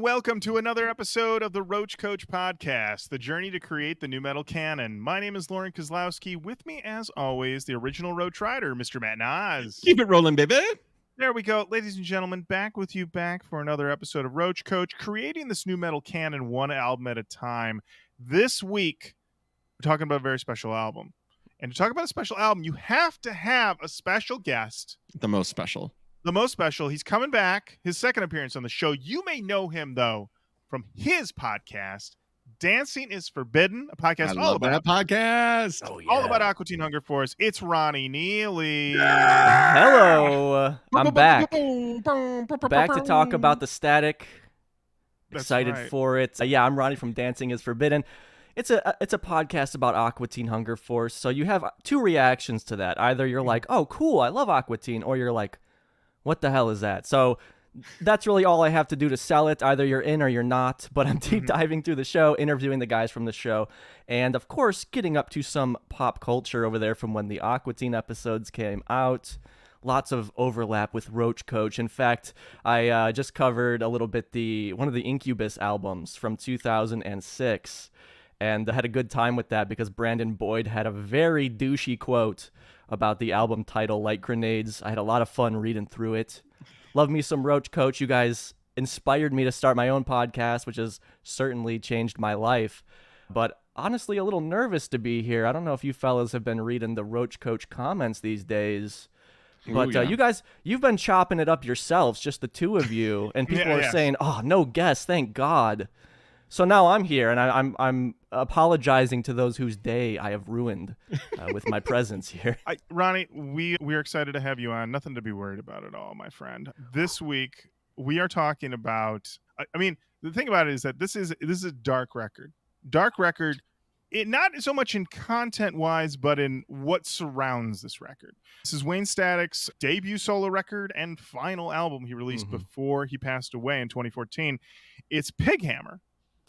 Welcome to another episode of the Roach Koach Podcast, the journey to create the new metal canon. My name is Lorin Kozlowski. With me, as always, the original Roach Rider, Mr. Matt Naas. Keep it rolling, baby. There we go. Ladies and gentlemen, back for another episode of Roach Koach, creating this new metal canon one album at a time. This week, we're talking about a very special album. And to talk about a special album, you have to have a special guest. The most special. He's coming back, his second appearance on the show. You may know him, though, from his podcast, Dancing is Forbidden, a podcast all about that podcast. All about Aqua Teen Hunger Force. It's Ronnie Neely. Hello. I'm back. Back to talk about the static. That's Excited right. for it. I'm Ronnie from Dancing is Forbidden. It's a podcast about Aqua Teen Hunger Force. So you have two reactions to that. Either you're like, oh, cool, I love Aqua Teen, or you're like, what the hell is that? So that's really all I have to do to sell it. Either you're in or you're not. But I'm deep diving through the show, interviewing the guys from the show, and of course, getting up to some pop culture over there from when the Aqua Teen episodes came out. Lots of overlap with Roach Koach. In fact, I just covered a little bit one of the Incubus albums from 2006, and I had a good time with that because Brandon Boyd had a very douchey quote about the album title, Light Grenades. I had a lot of fun reading through it. Love me some Roach Koach. You guys inspired me to start my own podcast, which has certainly changed my life. But honestly, a little nervous to be here. I don't know if you fellas have been reading the Roach Koach comments these days. But you guys, you've been chopping it up yourselves, just the two of you. And people are saying, oh, no guests, thank God. So now I'm here, and I'm apologizing to those whose day I have ruined with my presence here. Ronnie, we are excited to have you on. Nothing to be worried about at all, my friend. This week, we are talking about, I mean, the thing about it is that this is a dark record. Dark record, it not so much in content-wise, but in what surrounds this record. This is Wayne Static's debut solo record and final album he released before he passed away in 2014. It's Pighammer,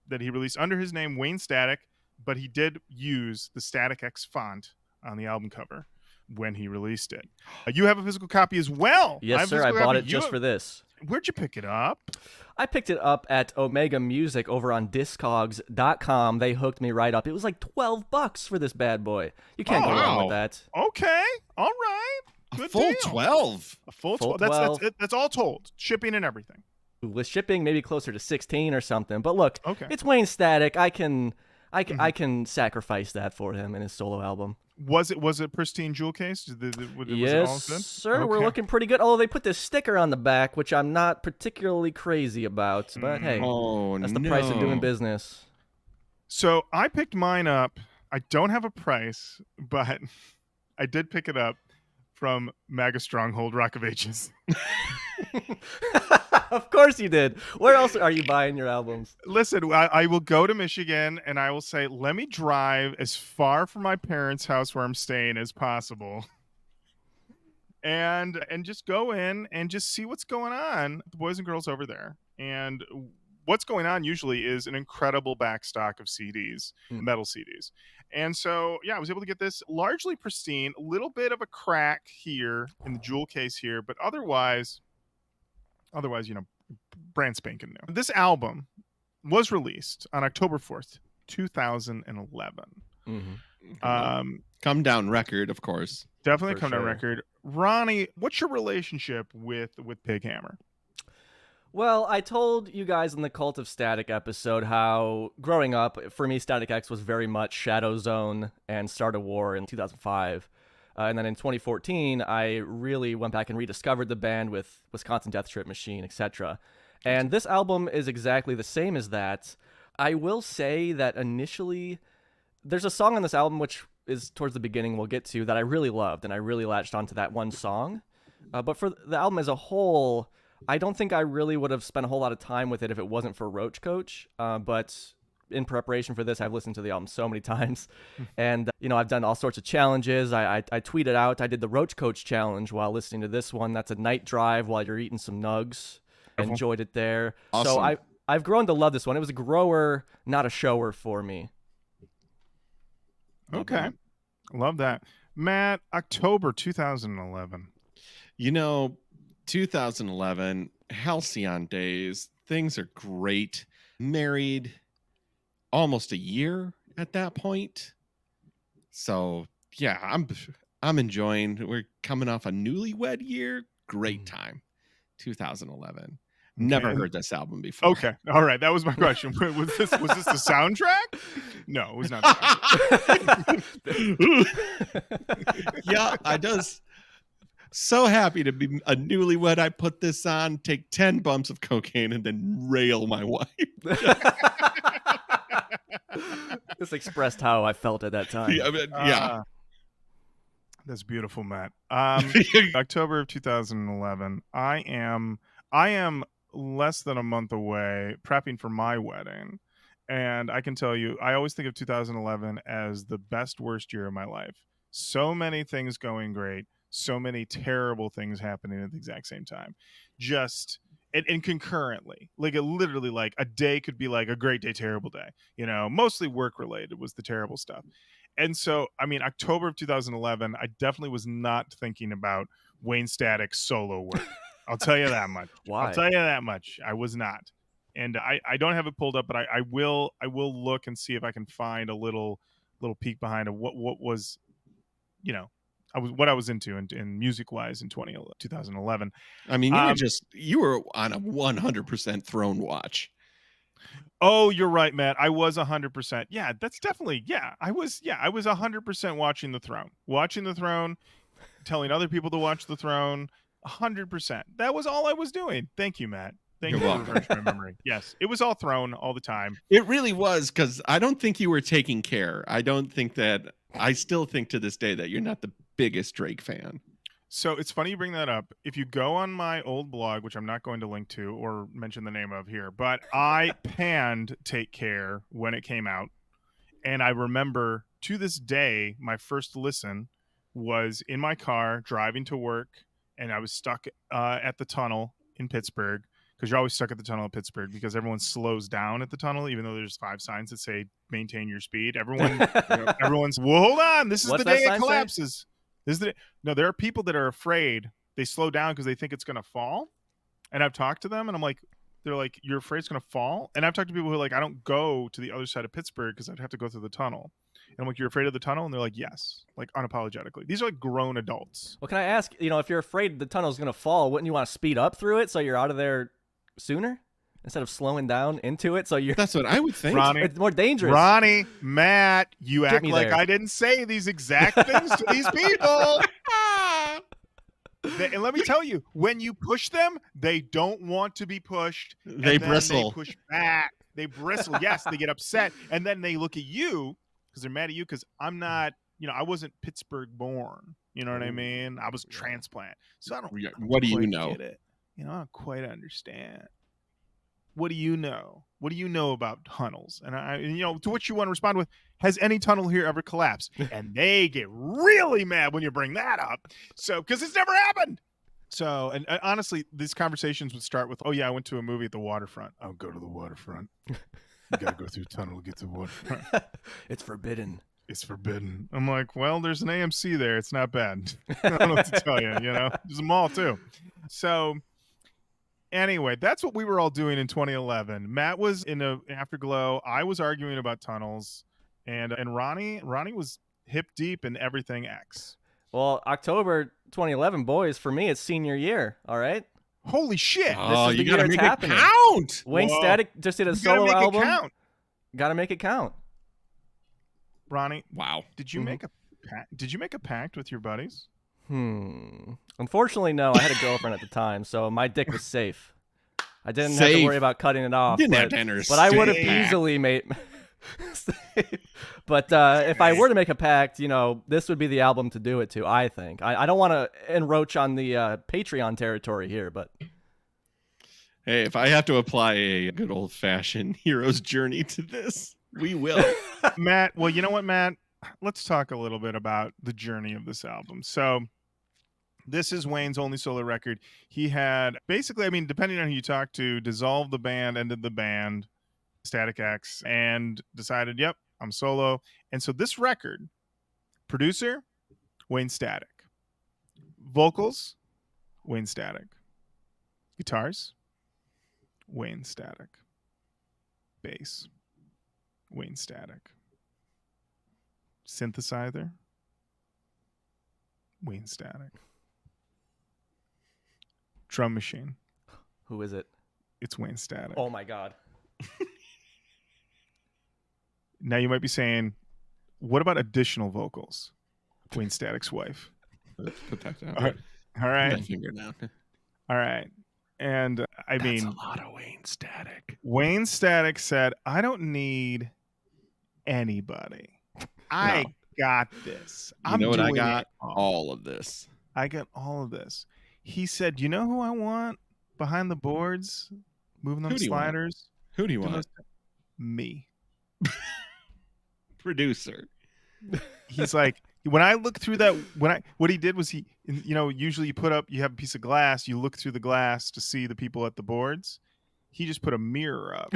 that he released under his name Wayne Static, but he did use the Static X font on the album cover when he released it. You have a physical copy as well. Yes, sir. I bought it just for this. Where'd you pick it up? I picked it up at Omega Music over on Discogs.com. They hooked me right up. It was like $12 for this bad boy. You can't go wrong with that. Okay. All right. Good a full deal. 12. A full 12. 12. That's all told. Shipping and everything. With shipping, maybe closer to 16 or something. But look, Okay. It's Wayne Static. I can sacrifice that for him in his solo album. Was it pristine jewel case? Was it all Yes, good? sir. Okay. We're looking pretty good. Although they put this sticker on the back, which I'm not particularly crazy about. But hey, that's the price of doing business. So I picked mine up. I don't have a price, but I did pick it up from MAGA Stronghold Rock of Ages. Of course you did. Where else are you buying your albums? Listen, I will go to Michigan and I will say, let me drive as far from my parents' house where I'm staying as possible. And just go in and just see what's going on, the boys and girls over there. And what's going on usually is an incredible backstock of CDs, metal CDs. And so, I was able to get this largely pristine, a little bit of a crack here in the jewel case here, but otherwise, brand spanking new. This album was released on October 4th, 2011. Come down record, of course. Definitely For come down sure. record. Ronnie, what's your relationship with Pighammer? Well, I told you guys in the Cult of Static episode how growing up, for me, Static X was very much Shadow Zone and Start a War in 2005. And then in 2014, I really went back and rediscovered the band with Wisconsin Death Trip Machine, etc. And this album is exactly the same as that. I will say that initially, there's a song on this album, which is towards the beginning we'll get to, that I really loved, and I really latched onto that one song. But for the album as a whole, I don't think I really would have spent a whole lot of time with it if it wasn't for Roach Koach. But in preparation for this, I've listened to the album so many times. And, I've done all sorts of challenges. I tweeted out, I did the Roach Koach challenge while listening to this one. That's a night drive while you're eating some nugs. Enjoyed it there. Awesome. So I've grown to love this one. It was a grower, not a shower for me. Okay. Love that. Matt, October 2011. 2011, halcyon days. Things are great. Married almost a year at that point. So yeah, I'm enjoying. We're coming off a newlywed year. Great time. 2011. Never and- heard this album before. Okay, all right. That was my question. Was this the soundtrack? No, it was not. The soundtrack. Yeah, I does. So happy to be a newlywed. I put this on, take 10 bumps of cocaine, and then rail my wife. This expressed how I felt at that time. Yeah. That's beautiful, Matt. October of 2011. I am less than a month away prepping for my wedding. And I can tell you, I always think of 2011 as the best, worst year of my life. So many things going great, so many terrible things happening at the exact same time. Just and concurrently, like it literally, like a day could be like a great day, terrible day. Mostly work related was the terrible stuff. And so, I mean, October of 2011, I definitely was not thinking about Wayne Static's solo work. I'll tell you that much. Why? I'll tell you that much. I was not. And I don't have it pulled up, but I will look and see if I can find a little peek behind of what was, what I was into in music wise in 2011. I mean, you were on a 100% throne watch. Oh, you're right, Matt. I was 100%. Yeah, that's definitely. Yeah, I was 100% watching the throne, telling other people to watch the throne. 100%. That was all I was doing. Thank you, Matt. Thank you for refreshing my memory. Yes, it was all Throne all the time. It really was, because I don't think you were taking care. I still think to this day that you're not the biggest Drake fan. So it's funny you bring that up. If you go on my old blog, which I'm not going to link to or mention the name of here, but I panned Take Care when it came out. And I remember to this day, my first listen was in my car driving to work, and I was stuck at the tunnel in Pittsburgh. Because you're always stuck at the tunnel in Pittsburgh because everyone slows down at the tunnel, even though there's 5 signs that say maintain your speed. Everyone's, well, hold on. This is What's the day that it sign collapses. No, there are people that are afraid. They slow down because they think it's going to fall. And I've talked to them and I'm like, they're like, you're afraid it's going to fall? And I've talked to people who are like, I don't go to the other side of Pittsburgh because I'd have to go through the tunnel. And I'm like, you're afraid of the tunnel? And they're like, yes, like unapologetically. These are like grown adults. Well, can I ask, if you're afraid the tunnel's going to fall, wouldn't you want to speed up through it so you're out of there sooner instead of slowing down into it? So That's what I would think. Ronnie, it's more dangerous. Ronnie, Matt, you Get act me like there. I didn't say these exact things to these people. And let me tell you, when you push them, they don't want to be pushed. They and then bristle. They push back. They bristle. Yes, they get upset. And then they look at you because they're mad at you because I'm not, I wasn't Pittsburgh born. You know what I mean? I was transplant. So I don't What do you quite know? get it. I don't quite understand. What do you know? What do you know about tunnels? And to which you want to respond with, has any tunnel here ever collapsed? And they get really mad when you bring that up. So, because it's never happened. So, and honestly, these conversations would start with, oh yeah, I went to a movie at the waterfront. I'll go to the waterfront. You got to go through a tunnel to get to the waterfront. It's forbidden. It's forbidden. I'm like, well, there's an AMC there. It's not bad. I don't know what to tell you, There's a mall too. So anyway, that's what we were all doing in 2011. Matt was in a Afterglow. I was arguing about tunnels, and Ronnie was hip deep in everything X. Well, October 2011, boys, for me, it's senior year. All right. Holy shit! Oh, This is the you gotta year make it's happening. it count. Wayne Whoa. Static just did a You solo gotta make album. it count. Gotta make it count. Ronnie, Wow. did you make a pact with your buddies? Unfortunately, no. I had a girlfriend at the time, so my dick was safe. I didn't have to Safe. worry about cutting it off. Didn't have but, to enter a but I would have state. easily made. But if I were to make a pact, this would be the album to do it to. I think. I don't want to encroach on the Patreon territory here, but Hey, if I have to apply a good old-fashioned hero's journey to this, we will. Matt, well, you know what, Matt? Let's talk a little bit about the journey of this album. So this is Wayne's only solo record. He had basically, depending on who you talk to, dissolved the band, ended the band, Static X, and decided, yep, I'm solo. And so this record, producer, Wayne Static. Vocals, Wayne Static. Guitars, Wayne Static. Bass, Wayne Static. Synthesizer, Wayne Static. Drum machine, Who is it? it's Wayne Static. Oh my God. Now you might be saying, what about additional vocals? Wayne Static's wife. Put that down. All right. All right. That finger down. All right. And I That's mean, a lot of Wayne Static. Wayne Static said, I don't need anybody. I got this. You know what I doing got? it all. All of this. I got all of this. He said, you know who I want behind the boards, moving them Who do you want? sliders? Who do you want? Me. Producer. He's like, when I look through that, what he did was usually you have a piece of glass, you look through the glass to see the people at the boards. He just put a mirror up.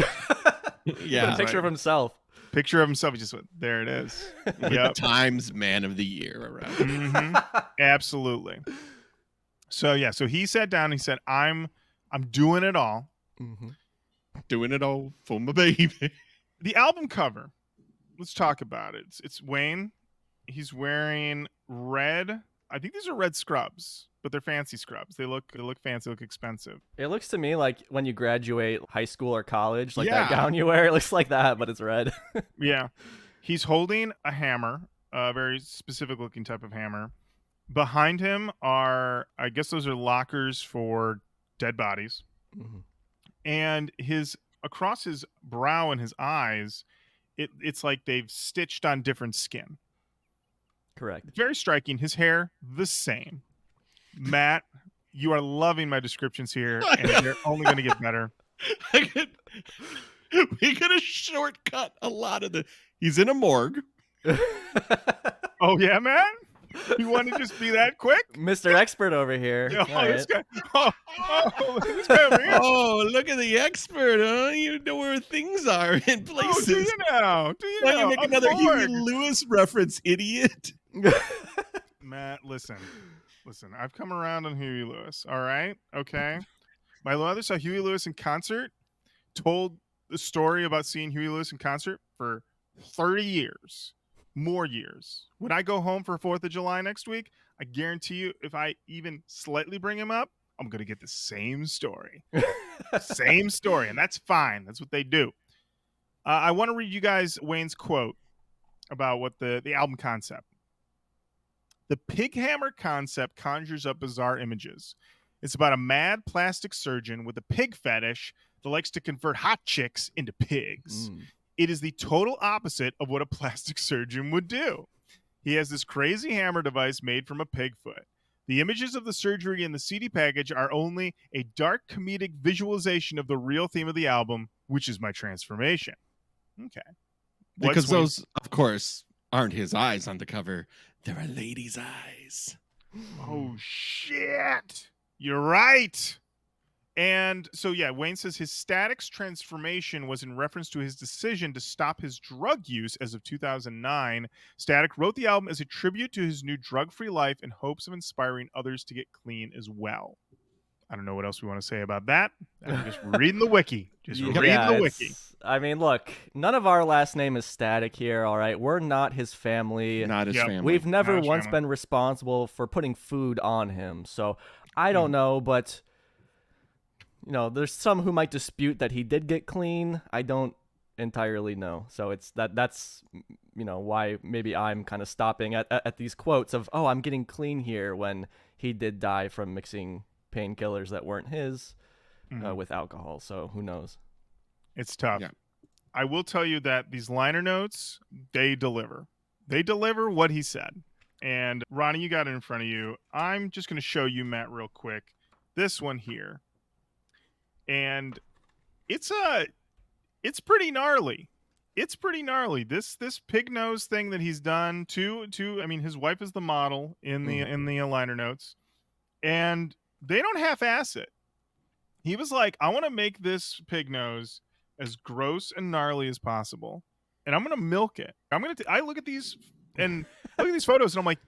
Yeah. A picture of himself. Picture of himself. He just went, there it is. With Yep. Times Man of the Year around. Mhm. Absolutely. So he sat down and he said, I'm doing it all. Mm-hmm. Doing it all for my baby. The album cover. Let's talk about it. It's Wayne. He's wearing red. I think these are red scrubs, but they're fancy scrubs. They look fancy, look expensive. It looks to me like when you graduate high school or college, like Yeah. that gown you wear, it looks like that, but it's red. Yeah. He's holding a hammer, a very specific looking type of hammer. Behind him are, I guess those are lockers for dead bodies. Mhm. And across his brow and his eyes, it's like they've stitched on different skin. Correct. Very striking. His hair, the same. Matt, you are loving my descriptions here, and they're only going to get better. We could have shortcut a lot of the. He's in a morgue. Oh, yeah, Matt? You want to just be that quick? Mr. Expert over here. Oh, All this right. guy. Look at this guy over here. Oh, look at the expert, huh? You know where things are in Oh, places. do you know? Do you Why know? you make A another Huey morgue. Lewis reference, idiot? Matt, listen. I've come around on Huey Lewis. All right, okay. My mother saw Huey Lewis in concert. Told the story about seeing Huey Lewis in concert for 30 years, more years. When I go home for 4th of July next week, I guarantee you, if I even slightly bring him up, I'm gonna get the same story. Same story, and that's fine. That's what they do. I want to read you guys Wayne's quote about what the album concept. The Pighammer concept conjures up bizarre images. It's about a mad plastic surgeon with a pig fetish that likes to convert hot chicks into pigs. Mm. It is the total opposite of what a plastic surgeon would do. He has this crazy hammer device made from a pig foot. The images of the surgery in the CD package are only a dark comedic visualization of the real theme of the album, which is my transformation. Okay. Because What's those, of course, aren't his eyes on the cover. They're a lady's eyes. Oh, shit. You're right. And so, yeah, Wayne says his Static's transformation was in reference to his decision to stop his drug use as of 2009. Static wrote the album as a tribute to his new drug-free life in hopes of inspiring others to get clean as well. I don't know what else we want to say about that. I'm just reading the wiki. Just reading the wiki. I mean, look, none of our last name is Static here, all right? We're not his family. Not his Yep. family. We've never Not his once family. been responsible for putting food on him. So I don't know, but there's some who might dispute that he did get clean. I don't entirely know. So it's that's why maybe I'm kind of stopping at these quotes of, oh, I'm getting clean here, when he did die from mixing painkillers that weren't his with alcohol. So who knows? It's tough. Yeah. I will tell you that these liner notes, they deliver. They deliver what he said. And Ronnie, you got it in front of you. I'm just going to show you, Matt, real quick. This one here. And it's pretty gnarly. It's pretty gnarly. This pig nose thing that he's done to I mean, his wife is the model in the liner notes. And they don't half-ass it. He was like, I want to make this pig nose as gross and gnarly as possible, and I'm gonna milk it. I look at these photos, and I'm like,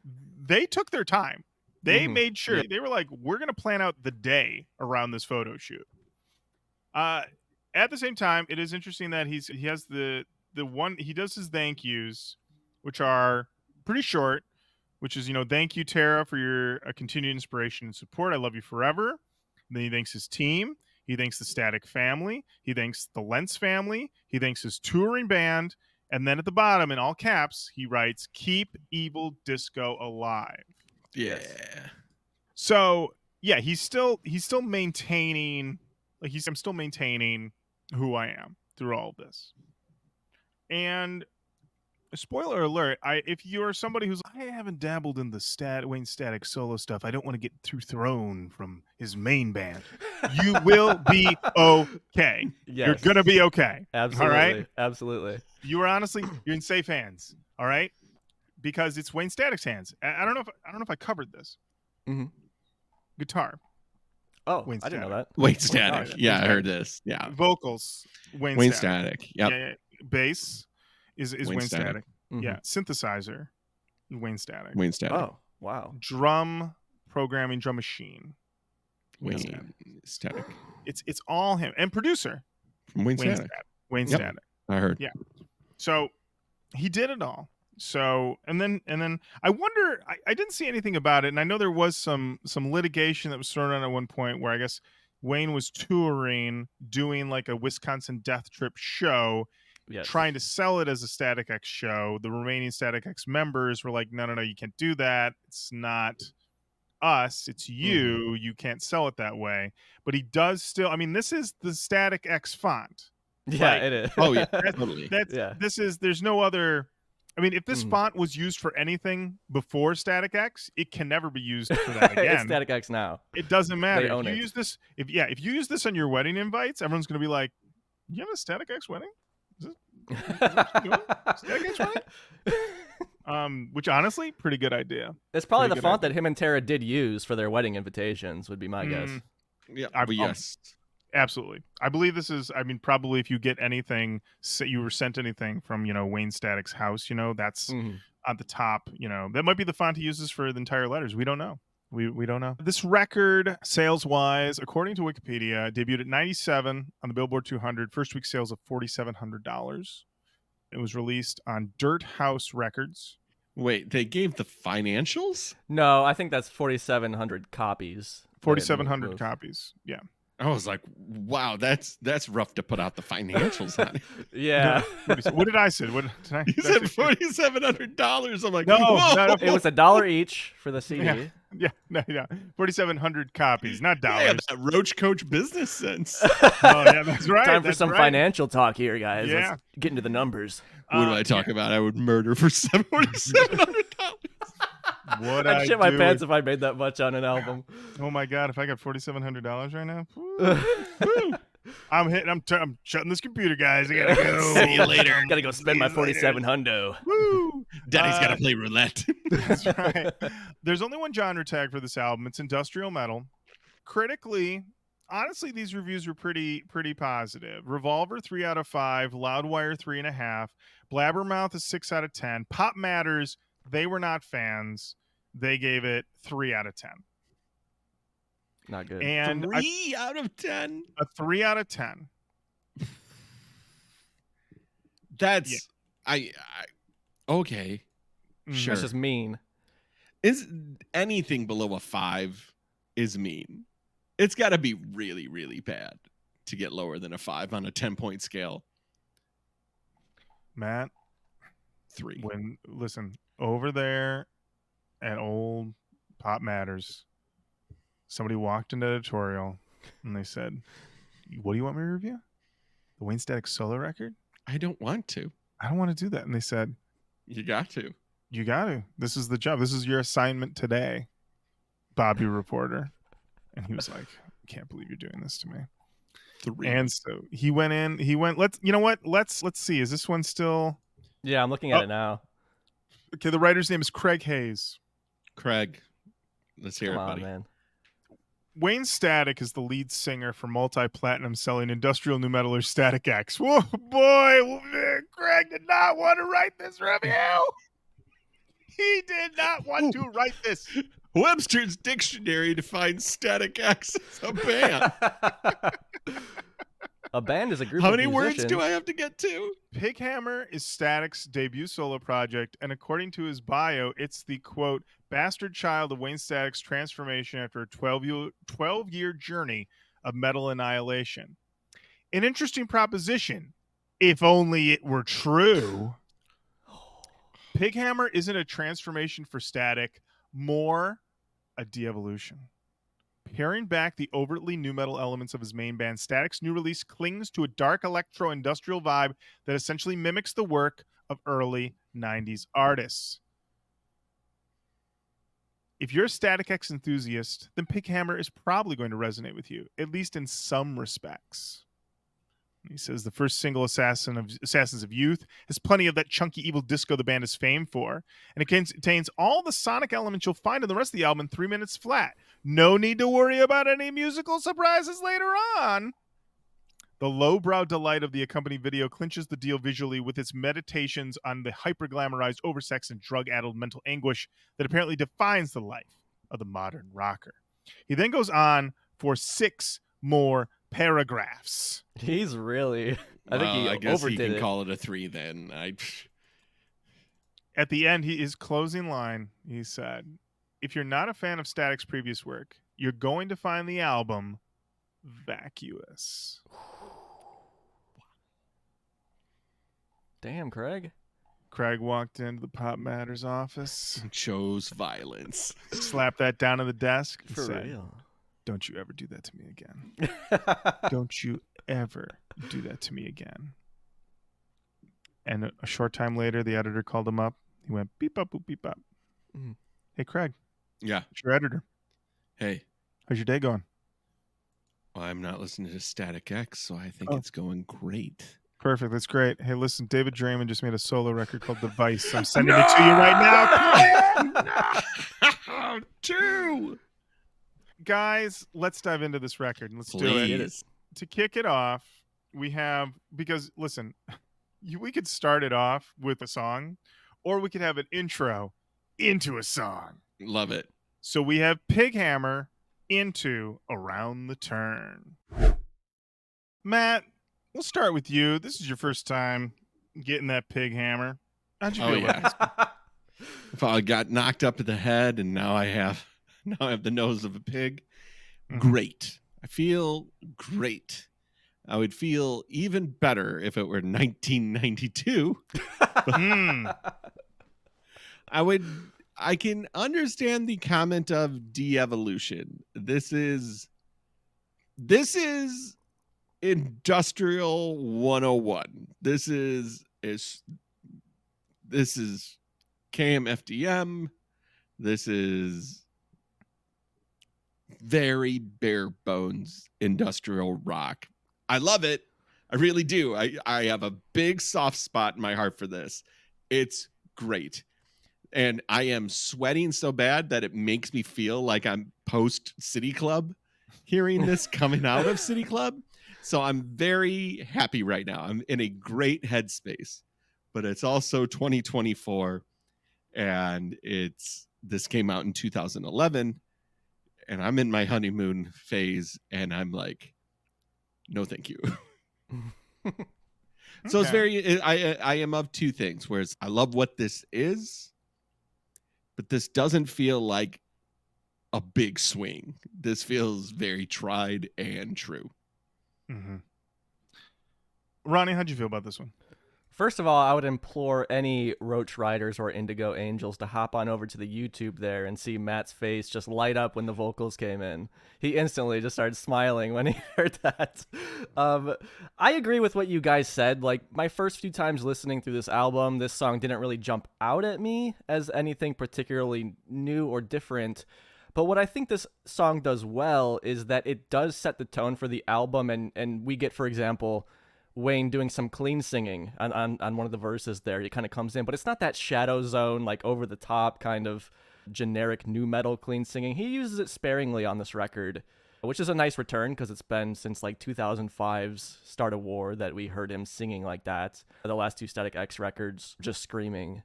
they took their time. They made sure. They were like, we're gonna plan out the day around this photo shoot. at the same time, it is interesting that he has the one, he does his thank yous, which are pretty short, which is, thank you, Tara, for your continued inspiration and support. I love you forever. And then he thanks his team. He thanks the Static family. He thanks the Lentz family. He thanks his touring band. And then at the bottom, in all caps, he writes, "Keep Evil Disco alive." Yeah. So yeah, he's still maintaining, I'm still maintaining who I am through all of this. And spoiler alert, if you're somebody who's, I haven't dabbled in the Wayne Static solo stuff, I don't want to get too thrown from his main band, you will be okay. Yes. You're gonna be okay. Absolutely. All right? Absolutely. You're in safe hands. All right, because it's Wayne Static's hands. I don't know if I covered this. Mm-hmm. Guitar, Oh, Wayne I didn't know Static. that. Wayne Static. Wayne Yeah, I Static. heard this. Yeah. Vocals, Wayne Static. Yep. Yeah. Bass is Wayne Static. Mhm. Yeah. Synthesizer, Wayne Static. Wayne Static. Oh, wow. Drum programming, drum machine. Wayne Static. Static. It's all him. And producer, From Wayne Static. Wayne Yep. Static. I heard. Yeah. So he did it all. So and then I wonder, I didn't see anything about it, and I know there was some litigation that was thrown on at one point where I guess Wayne was touring, doing like a Wisconsin Death Trip show, Yes. trying to sell it as a Static X show. The remaining Static X members were like, no, you can't do that. It's not us, it's you. You can't sell it that way. But he does still, I mean, this is the Static X font. Yeah, Like, it is. Oh yeah, totally. There's no other. I mean, if this font was used for anything before Static X, it can never be used for that again. It's Static X now. It doesn't matter. They own if you it. use this, if you use this on your wedding invites, everyone's gonna be like, "You have a Static X wedding? Is what you're doing? Static X wedding?" Which honestly, pretty good idea. It's probably Pretty the good font that him and Tara did use for their wedding invitations, would be my guess. Yeah. I- But yes. Absolutely. I believe this is, I mean, probably if you get anything, you were sent anything from, Wayne Static's house, that's Mhm. at the top, that might be the font he uses for the entire letters. We don't know. We don't know. This record, sales-wise, according to Wikipedia, debuted at 97 on the Billboard 200, first week sales of $4,700. It was released on Dirt House Records. Wait, they gave the financials? No, I think that's 4,700 copies. that it 4,700 moved. copies. Yeah. I was like, wow, that's rough to put out the financials on it. Yeah. What did I say? What did I? You said $4,700. I'm like, No, whoa. no, It was $1 each for the CD. Yeah. No. 4,700 copies, not Yeah, dollars. that Roach Koach business sense. Oh, yeah, that's right. Time for that's some right. financial talk here, guys. Yeah. Let's get into the numbers. What do I talk about? I would murder for $4,700. What I'd I shit my do pants if I made that much on an album. Oh my god! If I got $4,700 right now, woo. I'm shutting this computer, guys. I gotta go. See you later. Gotta go spend my 47 hundo. Woo! Daddy's got to play roulette. That's right. There's only one genre tag for this album. It's industrial metal. Critically, honestly, these reviews were pretty positive. Revolver 3 out of 5, Loudwire 3.5, Blabbermouth is 6 out of 10. Pop Matters, they were not fans. They gave it 3 out of 10. Not good. And 3 out of 10. a 3 out of 10. That's I okay. Sure. That's just mean. Is anything below a 5 is mean. It's got to be really, really bad to get lower than a 5 on a 10-point scale. Matt, 3. listen, over there at old Pop Matters, somebody walked into editorial and they said, "What do you want me to review? The Wayne Static solo record? I don't want to. I don't want to do that." And they said, You got to. "You got to. This is the job. This is your assignment today, Bobby Reporter." And he was like, "I can't believe you're doing this to me." 3. And so he went in. Let's see. Is this one still? Yeah, I'm looking at it now. Okay, the writer's name is Craig Hayes. Craig, let's hear Come it, on, buddy. man. Wayne Static is the lead singer for multi-platinum selling industrial nu metaler Static X. Whoa, boy, Craig did not want to write this review. He did not want to write this. Webster's Dictionary defines Static X as a band. A band is a group How of many words musicians. do I have to get to? Pighammer is Static's debut solo project, and according to his bio, it's the, quote, bastard child of Wayne Static's transformation after a 12-year journey of metal annihilation. An interesting proposition, if only it were true. Pighammer isn't a transformation for Static, more a de-evolution. Paring back the overtly nu metal elements of his main band, Static's new release clings to a dark electro-industrial vibe that essentially mimics the work of early 90s artists. If you're a Static X enthusiast, then Pighammer is probably going to resonate with you, at least in some respects. He says the first single, Assassins of Youth, has plenty of that chunky evil disco the band is famed for, and it contains all the sonic elements you'll find in the rest of the album in 3 minutes flat. No need to worry about any musical surprises later on. The lowbrow delight of the accompanying video clinches the deal visually with its meditations on the hyper-glamorized, oversexed, and drug-addled mental anguish that apparently defines the life of the modern rocker. He then goes on for 6 more paragraphs. He's really. I think he I guess overdid he can it. call it a 3 then. At the end, his closing line, he said, if you're not a fan of Static's previous work, you're going to find the album vacuous. Damn, Craig. Craig walked into the Pop Matters office, Chose violence. slapped that down on the desk, and For said, real. don't you ever do that to me again. Don't you ever do that to me again. And a short time later, the editor called him up. He went, beep up, boop, beep up. Mhm. Hey, Craig, Yeah. it's your editor. Hey, How's your day going? well, I'm not listening to Static X, so I think Oh. it's going great. Perfect. That's great. Hey, listen, David Draymond just made a solo record called Device. I'm sending it to you right now. 2! Guys, let's dive into this record and let's do Please. it. To kick it off, we have, because listen, we could start it off with a song, or we could have an intro into a song. Love it. So we have Pighammer into Around the Turn. Matt, we'll start with you. This is your first time getting that Pighammer. How'd you Oh, feel yeah. about this? If I got knocked up at the head and now I have the nose of a pig, Mhm. great. I feel great. I would feel even better if it were 1992. Mm. I can understand the comment of de-evolution. This is industrial 101. This is KMFDM. This is very bare bones industrial rock. I love it. I really do. I have a big soft spot in my heart for this. It's great. And I am sweating so bad that it makes me feel like I'm post City Club hearing this coming out of City Club. So I'm very happy right now. I'm in a great headspace. But it's also 2024 and this came out in 2011 and I'm in my honeymoon phase and I'm like, no, thank you. So it's Okay. I am of two things, whereas I love what this is, but this doesn't feel like a big swing. This feels very tried and true. Mhm. Ronnie, how'd you feel about this one? First of all, I would implore any Roach Riders or Indigo Angels to hop on over to the YouTube there and see Matt's face just light up when the vocals came in. He instantly just started smiling when he heard that. I agree with what you guys said. Like, my first few times listening through this album, this song didn't really jump out at me as anything particularly new or different. But what I think this song does well is that it does set the tone for the album, and we get, for example, Wayne doing some clean singing on one of the verses there. He kind of comes in, but it's not that Shadow Zone, like over the top kind of generic nu metal clean singing. He uses it sparingly on this record, which is a nice return because it's been since like 2005's Start a War that we heard him singing like that. The last two Static X records, just screaming.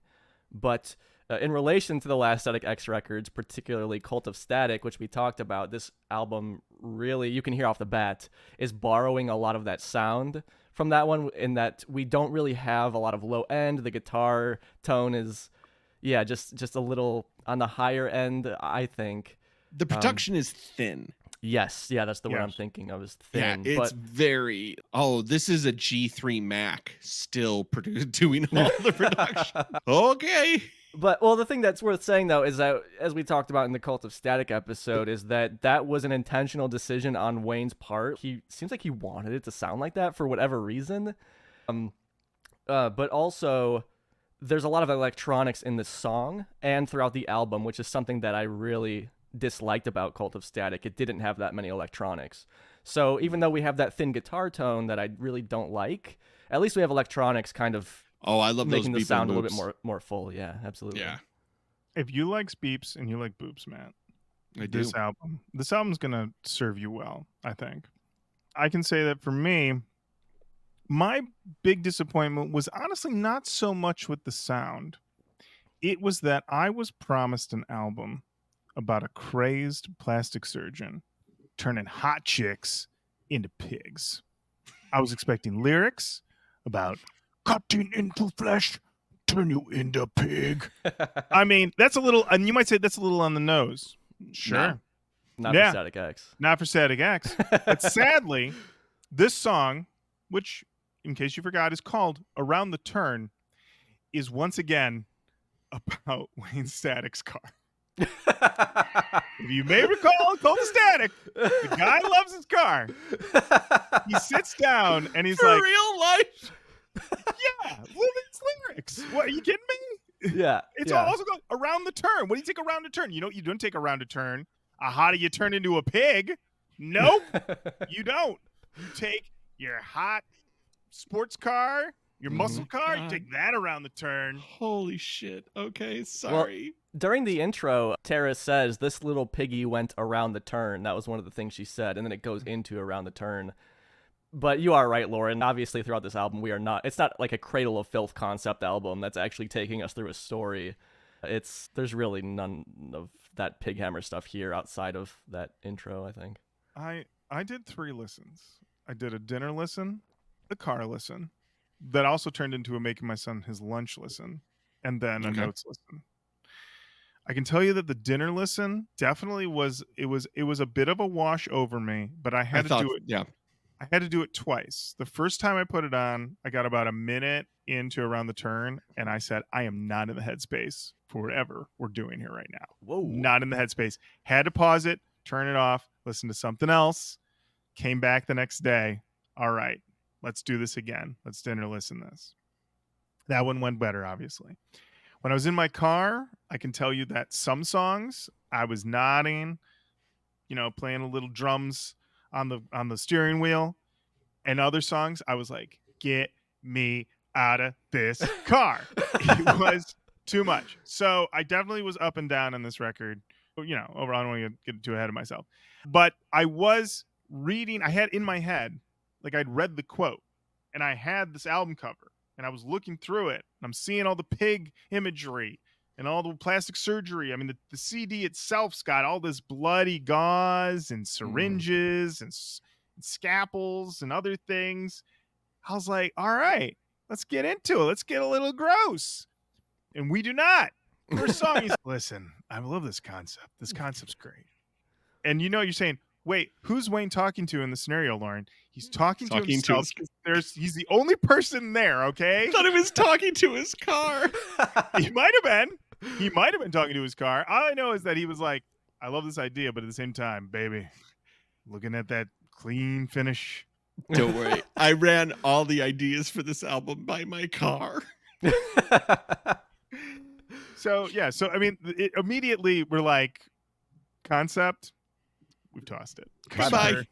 But in relation to the last Static X records, particularly Cult of Static, which we talked about, this album really, you can hear off the bat, is borrowing a lot of that sound from that one, in that we don't really have a lot of low end. The guitar tone is, just a little on the higher end, I think. The production is thin. Yes, that's the word I'm Yes. thinking of, is thin. Yeah, it's very. Oh, this is a G3 Mac still doing all the production. Okay. But, well, the thing that's worth saying, though, is that, as we talked about in the Cult of Static episode, is that was an intentional decision on Wayne's part. He seems like he wanted it to sound like that for whatever reason. But also, there's a lot of electronics in the song and throughout the album, which is something that I really disliked about Cult of Static. It didn't have that many electronics. So even though we have that thin guitar tone that I really don't like, at least we have electronics kind of Oh, I love making those the sound beep a and little bit boops. more full. Yeah, absolutely. Yeah, If you like beeps and you like boops, Matt, I do. this album's gonna serve you well, I think. I can say that for me, my big disappointment was honestly not so much with the sound. It was that I was promised an album about a crazed plastic surgeon turning hot chicks into pigs. I was expecting lyrics about cutting into flesh, turn you into pig. I mean, that's a little, and you might say that's a little on the nose. Sure. Not Yeah. for Static X. Not for Static X. But sadly, this song, which, in case you forgot, is called Around the Turn, is once again about Wayne Static's car. If you may recall, Cult of Static, the guy loves his car. He sits down and he's For like, real life. yeah, well, it's lyrics. What, are you kidding me? Yeah. It's yeah. also called Around the Turn. What do you take around a turn? You know, you don't take around a turn. How do you turn into a pig? Nope, you don't. You take your hot sports car, your muscle car, you God. take that around the turn. Holy shit. Okay, sorry. During the intro, Tara says, "This little piggy went around the turn." That was one of the things she said, and then it goes into Around the Turn. But you are right, Lorin. Obviously, throughout this album, it's not like a Cradle of Filth concept album that's actually taking us through a story. There's really none of that Pighammer stuff here outside of that intro, I think. I did 3 listens. I did a dinner listen, a car listen, that also turned into a making my son his lunch listen, and then a Okay. notes listen. I can tell you that the dinner listen definitely was a bit of a wash over me, but I had to do it. Yeah. I had to do it twice. The first time I put it on, I got about a minute into Around the Turn, and I said, I am not in the headspace for whatever we're doing here right now. Whoa. Not in the headspace. Had to pause it, turn it off, listen to something else. Came back the next day. All right, let's do this again. Let's dinner listen this. That one went better, obviously. When I was in my car, I can tell you that some songs I was nodding, playing a little drums on the steering wheel, and other songs I was like, get me out of this car. It was too much. So I definitely was up and down on this record. Overall, I don't want to get too ahead of myself. But I was reading, I had in my head, like I'd read the quote, and I had this album cover, and I was looking through it, and I'm seeing all the pig imagery and all the plastic surgery. I mean, the CD itself's got all this bloody gauze and syringes and scalpels and other things. I was like, all right, let's get into it. Let's get a little gross. And we do not. First song, he's listen, I love this concept. This concept's great. And you're saying, wait, who's Wayne talking to in the scenario, Lorin? He's talking to himself. He's the only person there, okay? I thought he was talking to his car. He might have been. He might have been talking to his car. All I know is that he was like, I love this idea, but at the same time, baby, looking at that clean finish. Don't worry. I ran all the ideas for this album by my car. So, yeah. So, I mean, immediately we're like, concept, we've tossed it. Goodbye.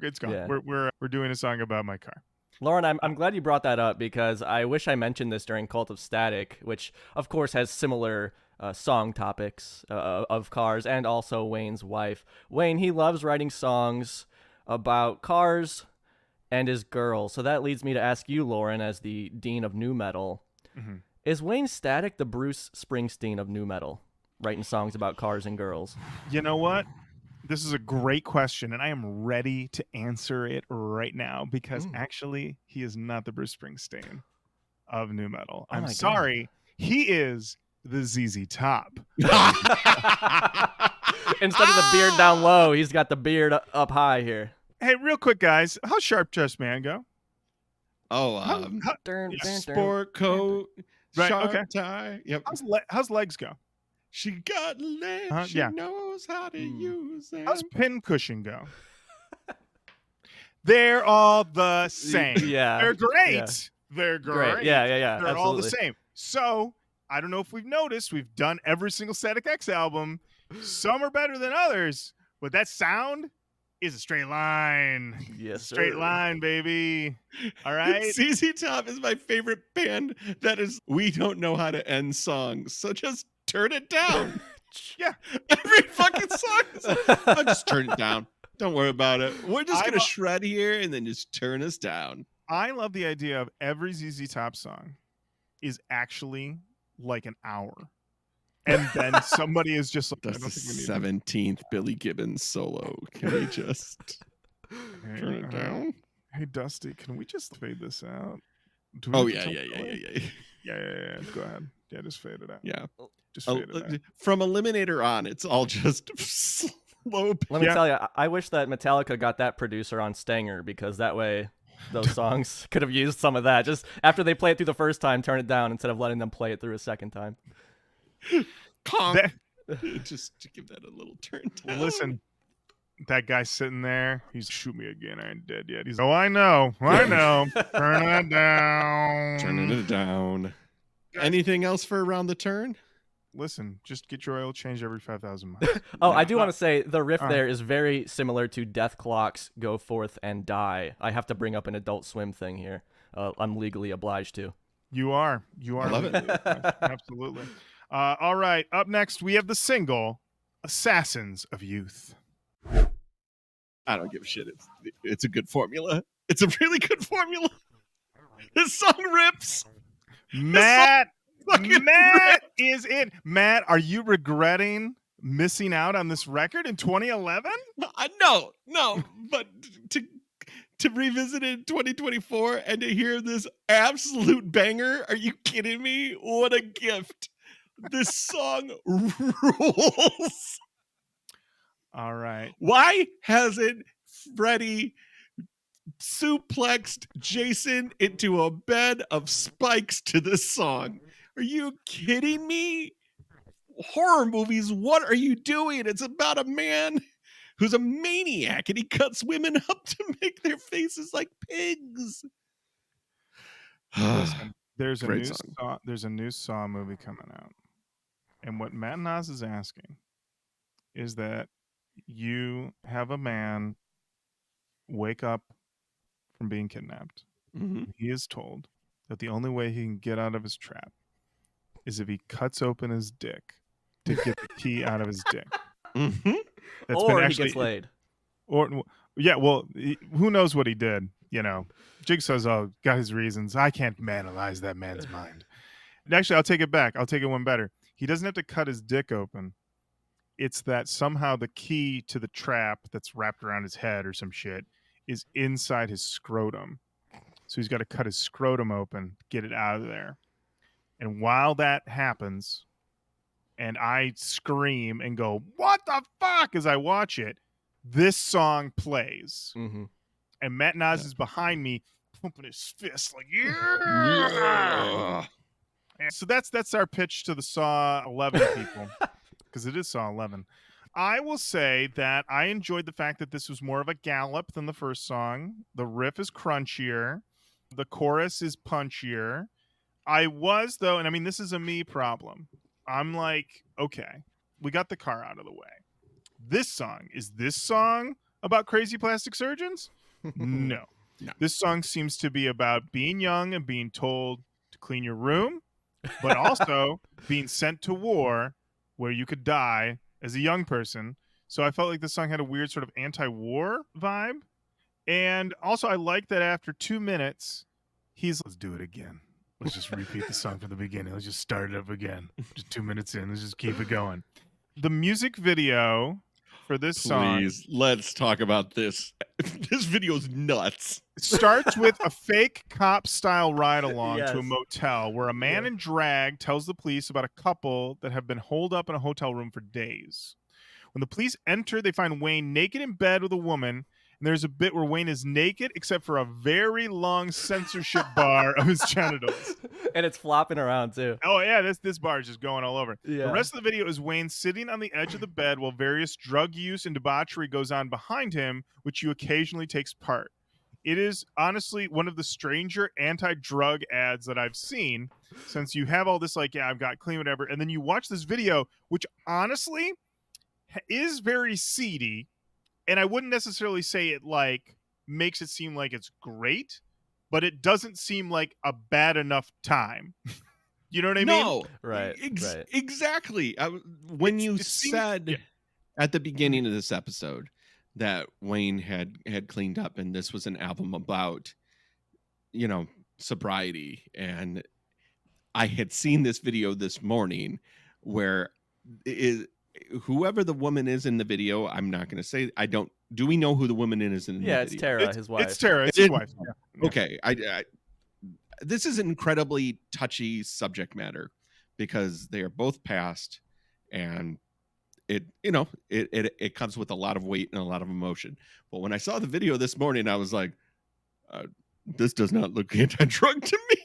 It's gone. Yeah. We're doing a song about my car. Lorin, I'm glad you brought that up, because I wish I mentioned this during Cult of Static, which of course has similar song topics of cars, and also Wayne's wife. Wayne, he loves writing songs about cars and his girl. So that leads me to ask you, Lorin, as the dean of nu metal, Is Wayne Static the Bruce Springsteen of nu metal, writing songs about cars and girls? You know what? This is a great question, and I am ready to answer it right now because actually, he is not the Bruce Springsteen of nu metal. Oh I'm my God. sorry. He is the ZZ Top. Instead of the beard down low, he's got the beard up high here. Hey, real quick, guys. How's Sharp Dressed Man go? Oh, sport coat, Right, sharp okay. tie. Yep. How's Legs go? She got legs. She Yeah. knows how to use them. How's Pincushion go? They're all the same. Yeah. They're great. Yeah. They're great. Yeah. They're Absolutely. all the same. So I don't know if we've noticed, we've done every single Static X album. Some are better than others, but that sound is a straight line. Yes, Straight sir. line, baby. All right. ZZ Top is my favorite band. That is, we don't know how to end songs, so just turn it down. Yeah. Every fucking song is like, just turn it down. Don't worry about it. We're just gonna shred here and then just turn us down. I love the idea of every ZZ Top song is actually like an hour. And then somebody is just like, That's I the don't think we need 17th Billy Gibbons solo. Can we just Hey, turn it down? Hey, Dusty, can we just fade this out? Do Oh have yeah, to yeah, tell yeah, Billy? yeah, yeah. Yeah. Go ahead. Yeah, just fade it out. Yeah. Just fade it out. From Eliminator on, it's all just slow. Let me Yeah. tell you, I wish that Metallica got that producer on Stanger, because that way those songs could have used some of that. Just after they play it through the first time, turn it down instead of letting them play it through a second time. Conk. That- Just to give that a little turn down. Listen, that guy sitting there, he's shoot me again. I ain't dead yet. He's I know. Turn it down. Turning it down. Anything else for Around the Turn? Listen, just get your oil changed every 5,000 miles. Oh, I do want to say the riff Uh. there is very similar to Death Clock's Go Forth and Die. I have to bring up an Adult Swim thing here. I'm legally obliged to. You are. I love it. Absolutely. All right. Up next, we have the single Assassins of Youth. I don't give a shit. It's a good formula. It's a really good formula. This song rips. Matt Fucking is in. Matt, are you regretting missing out on this record in 2011? No, but to revisit it in 2024 and to hear this absolute banger, are you kidding me? What a gift. This song rules. All right. Why hasn't Freddie suplexed Jason into a bed of spikes to this song? Are you kidding me? Horror movies, what are you doing? It's about a man who's a maniac and he cuts women up to make their faces like pigs. Listen, there's a Great new song. Saw, there's a new Saw movie coming out. And what Matt Naas is asking is that you have a man wake up from being kidnapped. Mhm. He is told that the only way he can get out of his trap is if he cuts open his dick to get the key out of his dick. Mhm. That's Or been he gets laid. Or yeah, well, who knows what he did? You know, Jigsaw's got his reasons. I can't analyze that man's mind. Actually, I'll take it back. I'll take it one better. He doesn't have to cut his dick open. It's that somehow the key to the trap that's wrapped around his head or some shit is inside his scrotum. So he's got to cut his scrotum open, get it out of there. And while that happens, and I scream and go, "What the fuck?" as I watch it, this song plays. Mm-hmm. And Matt Naas is behind me, pumping his fist like, yeah. Yeah. And so that's our pitch to the Saw 11 people, because it is Saw 11. I will say that I enjoyed the fact that this was more of a gallop than the first song. The riff is crunchier. The chorus is punchier. I was, though, and I mean, this is a me problem. I'm like, okay, we got the car out of the way. Is this song about crazy plastic surgeons? No. No. This song seems to be about being young and being told to clean your room, but also being sent to war where you could die as a young person. So I felt like this song had a weird sort of anti-war vibe. And also I like that after 2 minutes, let's do it again. let's just repeat the song from the beginning. Let's just start it up again. Just 2 minutes in. Let's just keep it going. The music video for this song Please, let's talk about this. This video's nuts. starts with a fake cop-style ride-along to a Yes. motel where a man in drag tells the police about a couple that have been holed up in a hotel room for days. When the police enter, they find Wayne naked in bed with a woman, and there's a bit where Wayne is naked except for a very long censorship bar of his genitals. And it's flopping around too. Oh yeah, this bar is just going all over. Yeah. The rest of the video is Wayne sitting on the edge of the bed while various drug use and debauchery goes on behind him, which you occasionally takes part. It is honestly one of the stranger anti-drug ads that I've seen, since you have all this like, yeah, I've got clean whatever, and then you watch this video, which honestly is very seedy, and I wouldn't necessarily say it like makes it seem like it's great, but it doesn't seem like a bad enough time. You know what I mean? No, Right, right. Exactly. When you it seems- said yeah. at the beginning of this episode that Wayne had cleaned up and this was an album about, sobriety, and I had seen this video this morning where whoever the woman is in the video, I'm not going to say. Do we know who the woman is in the video? Yeah, it's Tara, his wife. It's Tara. It's his wife. Yeah. Okay, this is an incredibly touchy subject matter because they are both passed, and it comes with a lot of weight and a lot of emotion. But when I saw the video this morning, I was like, this does not look anti-drug to me.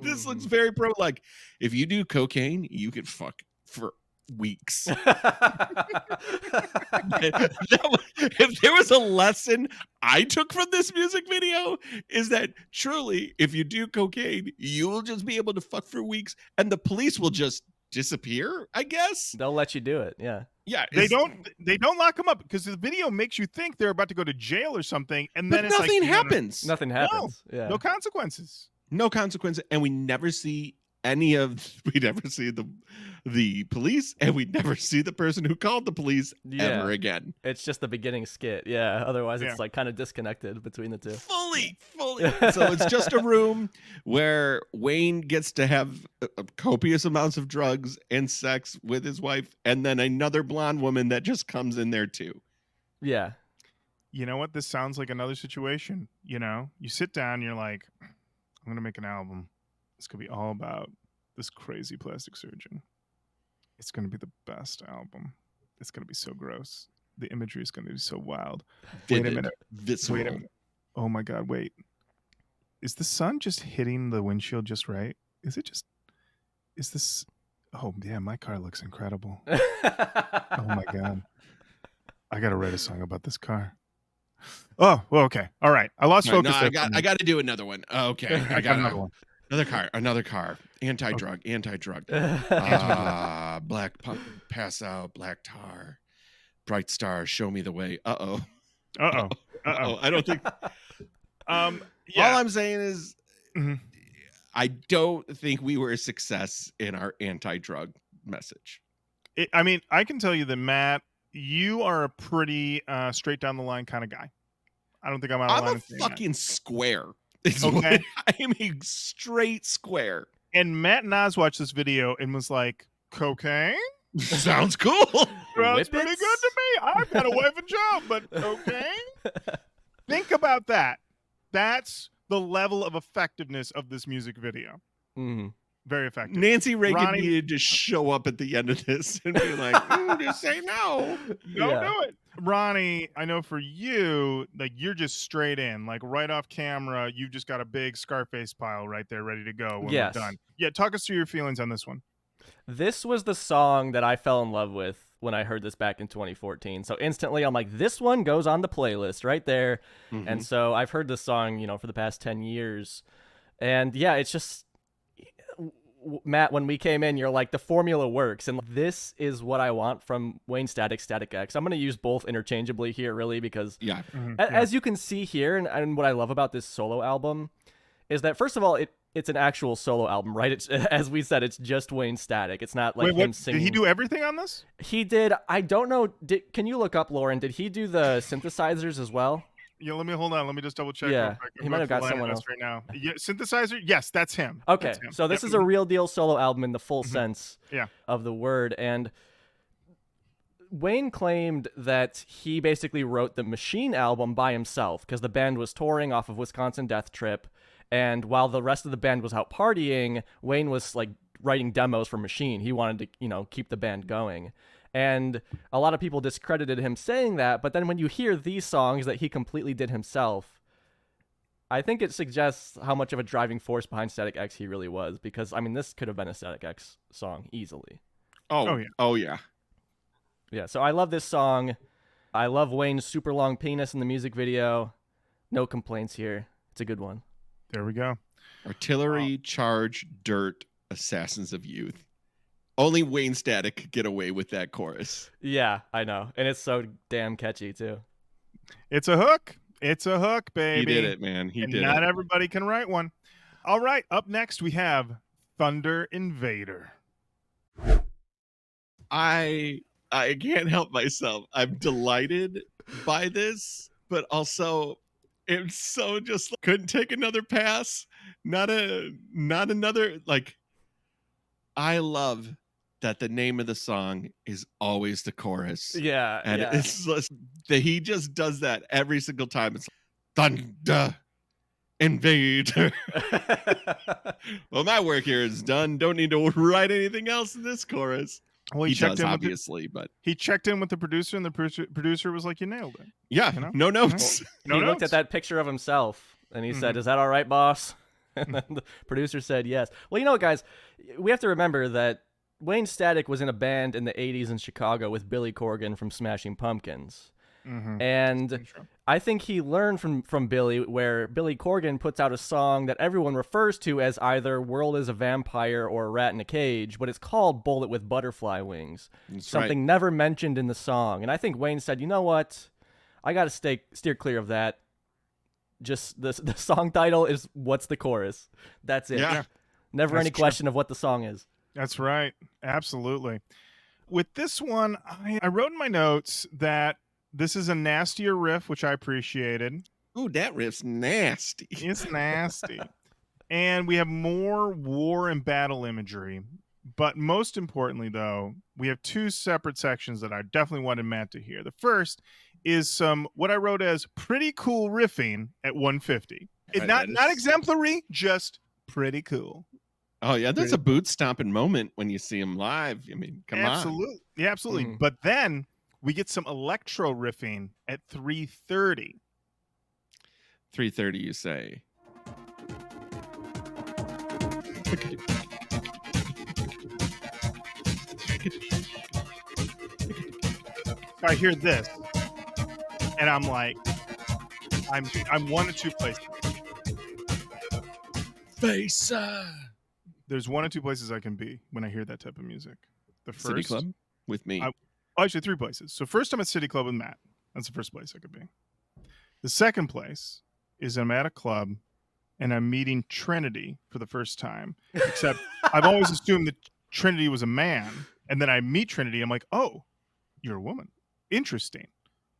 This looks very pro. Like, if you do cocaine, you can fuck for weeks. If there was a lesson I took from this music video, is that truly, if you do cocaine, you will just be able to fuck for weeks, and the police will just disappear, I guess. They'll let you do it. Yeah. Yeah, They don't lock them up because the video makes you think they're about to go to jail or something, and then but it's nothing like, happens. Nothing happens. Yeah. No consequences. No consequence, and we never see we never see the police, and we never see the person who called the police ever again. It's just the beginning skit. Yeah. Otherwise, Yeah. it's like kind of disconnected between the two. Fully. So it's just a room where Wayne gets to have copious amounts of drugs and sex with his wife, and then another blonde woman that just comes in there too. Yeah. You know what? This sounds like another situation. You sit down, you're like, I'm gonna make an album. It's going to be all about this crazy plastic surgeon. It's going to be the best album. It's going to be so gross. The imagery is going to be so wild. Wait a minute. Visceral. Wait a minute. Oh my God, wait. Is the sun just hitting the windshield just right? Is this... Oh, yeah, my car looks incredible. Oh my God. I got to write a song about this car. Oh, well, okay. All right. I lost focus. No, I got to do another one. Okay. I got another one. Another car. Anti-drug. Black pass out, black tar. Bright star, show me the way. Uh-oh. I don't think. Yeah. All I'm saying is, Mhm. I don't think we were a success in our anti-drug message. I can tell you that, Matt, you are a pretty straight down the line kind of guy. I don't think I'm out of line. I'm a in saying that. fucking square. Okay. I am a straight square. And Matt Naas watched this video and was like, cocaine? Sounds cool. Sounds pretty Whippets? good to me. I've got a wife and job, but cocaine? Think about that. That's the level of effectiveness of this music video. Mhm. Very effective. Nancy Reagan Ronnie- needed to show up at the end of this and be like, just say no. Don't Yeah. do it. Ronnie, I know for you, like, you're just straight in, like right off camera. You've just got a big Scarface pile right there ready to go when Yes. we're done. Yeah, talk us through your feelings on this one. This was the song that I fell in love with when I heard this back in 2014. So instantly I'm like, this one goes on the playlist right there. Mm-hmm. And so I've heard this song, for the past 10 years. And yeah, it's just, Matt, when we came in, you're like, the formula works. And this is what I want from Wayne Static X. I'm going to use both interchangeably here, really, because Yeah. as you can see here, and what I love about this solo album is that, first of all, it's an actual solo album, right? It's, as we said, it's just Wayne Static. It's not like him singing. Did he do everything on this? He did. I don't know. Can you look up, Lorin? Did he do the synthesizers as well? Yeah, let me hold on. Let me just double check. Yeah, real quick. I'm he might going have through got the someone liner else. notes right now. Yeah, synthesizer. Yes, that's him. Okay, That's him. so this Yep. is a real deal solo album in the full Mhm. sense Yeah. of the word. And Wayne claimed that he basically wrote the Machine album by himself because the band was touring off of Wisconsin Death Trip. And while the rest of the band was out partying, Wayne was like writing demos for Machine. He wanted to, keep the band going. And a lot of people discredited him saying that. But then when you hear these songs that he completely did himself, I think it suggests how much of a driving force behind Static X he really was. Because, I mean, this could have been a Static X song easily. Oh, yeah. Oh, yeah. Yeah, so I love this song. I love Wayne's super long penis in the music video. No complaints here. It's a good one. There we go. Artillery, Charge, Dirt, Assassins of Youth. Only Wayne Static could get away with that chorus. Yeah, I know. And it's so damn catchy, too. It's a hook. It's a hook, baby. He did it, man. He and did not it. everybody can write one. All right, up next we have Thunder Invader. I can't help myself. I'm delighted by this, but also it's so just couldn't take another pass. Not another, like, I love that the name of the song is always the chorus. Yeah, And yeah. it's just that he just does that every single time. It's Thunder Invader. Well, my work here is done. Don't need to write anything else in this chorus. Well, He checked does, in obviously, but he checked in with the producer, and the producer was like, "You nailed it." yeah, You know? no notes. No he looked notes. at that picture of himself and he said, Mhm. "Is that all right, boss?" And then the producer said yes. Well, you know what, guys? We have to remember that Wayne Static was in a band in the 80s in Chicago with Billy Corgan from Smashing Pumpkins. Mhm. And True. I think he learned from Billy, where Billy Corgan puts out a song that everyone refers to as either World is a Vampire or Rat in a Cage, but it's called Bullet with Butterfly Wings. That's Something right. never mentioned in the song. And I think Wayne said, you know what? I got to steer clear of that. Just the song title is What's the Chorus? That's it. Yeah. Never That's any true. question of what the song is. That's right. Absolutely. With this one, I wrote in my notes that this is a nastier riff, which I appreciated. Ooh, that riff's nasty. It's nasty. And we have more war and battle imagery. But most importantly, though, we have two separate sections that I definitely wanted Matt to hear. The first is some what I wrote as pretty cool riffing at 150. Right, Not that is- exemplary, just pretty cool. Oh yeah, there's a boot stomping moment when you see him live. I mean, come Absolutely. Yeah, absolutely. Mhm. But then we get some electro riffing at 330. on. 3:30, you say. I hear this, and I'm like, I'm one of two places. Face. There's one of two places I can be when I hear that type of music. The first, City Club with me. Actually, three places. So first, I'm at City Club with Matt. That's the first place I could be. The second place is I'm at a club and I'm meeting Trinity for the first time. Except I've always assumed that Trinity was a man, and then I meet Trinity. I'm like, oh, you're a woman. Interesting.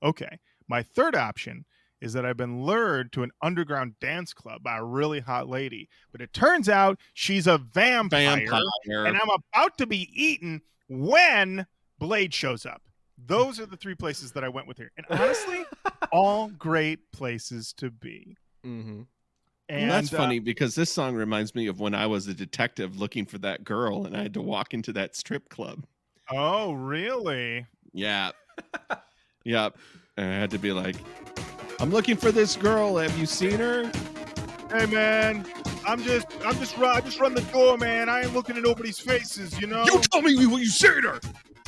Okay. My third option is that I've been lured to an underground dance club by a really hot lady, but it turns out she's a vampire. And I'm about to be eaten when Blade shows up. Those are the three places that I went with here. And honestly, all great places to be. Mm-hmm. And Well, that's funny because this song reminds me of when I was a detective looking for that girl and I had to walk into that strip club. Oh, really? Yeah. Yep. And I had to be like, I'm looking for this girl. Have you seen her? Hey, man, I just run the door, man. I ain't looking at nobody's faces, you know? You tell me what you seen her.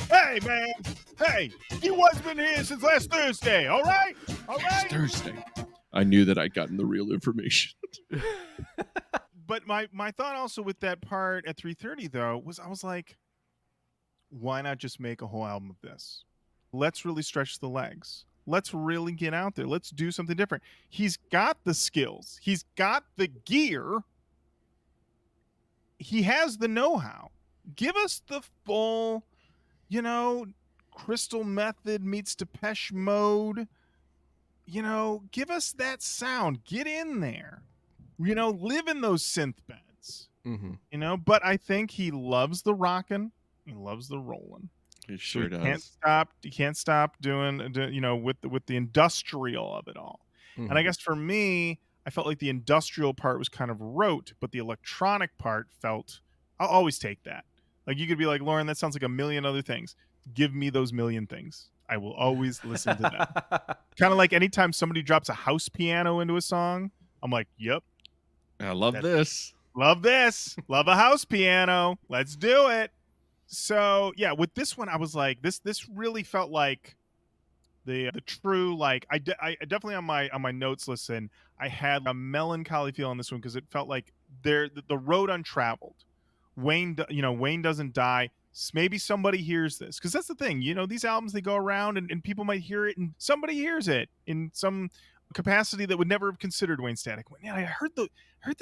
Hey, man. Hey, you wasn't been here since last Thursday, all right? All Last right? Thursday. I knew that I'd gotten the real information. But my thought also with that part at 3:30 though was I was like, why not just make a whole album of this? Let's really stretch the legs. Let's really get out there. Let's do something different. He's got the skills. He's got the gear. He has the know-how. Give us the full, Crystal Method meets Depeche Mode. give us that sound. Get in there. Live in those synth beds. Mm-hmm. But I think he loves the rockin'. He loves the rolling. He sure does. He can't stop doing, with the industrial of it all. Mm-hmm. And I guess for me, I felt like the industrial part was kind of rote, but the electronic part felt, I'll always take that. Like you could be like, Lorin, that sounds like a million other things. Give me those million things. I will always listen to them. Kind of like anytime somebody drops a house piano into a song, I'm like, yep. I love this. Love this. Love a house piano. Let's do it. So yeah, with this one, I was like, this really felt like the true, like I definitely on my notes listen, I had a melancholy feel on this one because it felt like the road untraveled. Wayne doesn't die. Maybe somebody hears this, because that's the thing. These albums, they go around and people might hear it, and somebody hears it in some capacity that would nenever have considered Wayne Static. Man, I heard the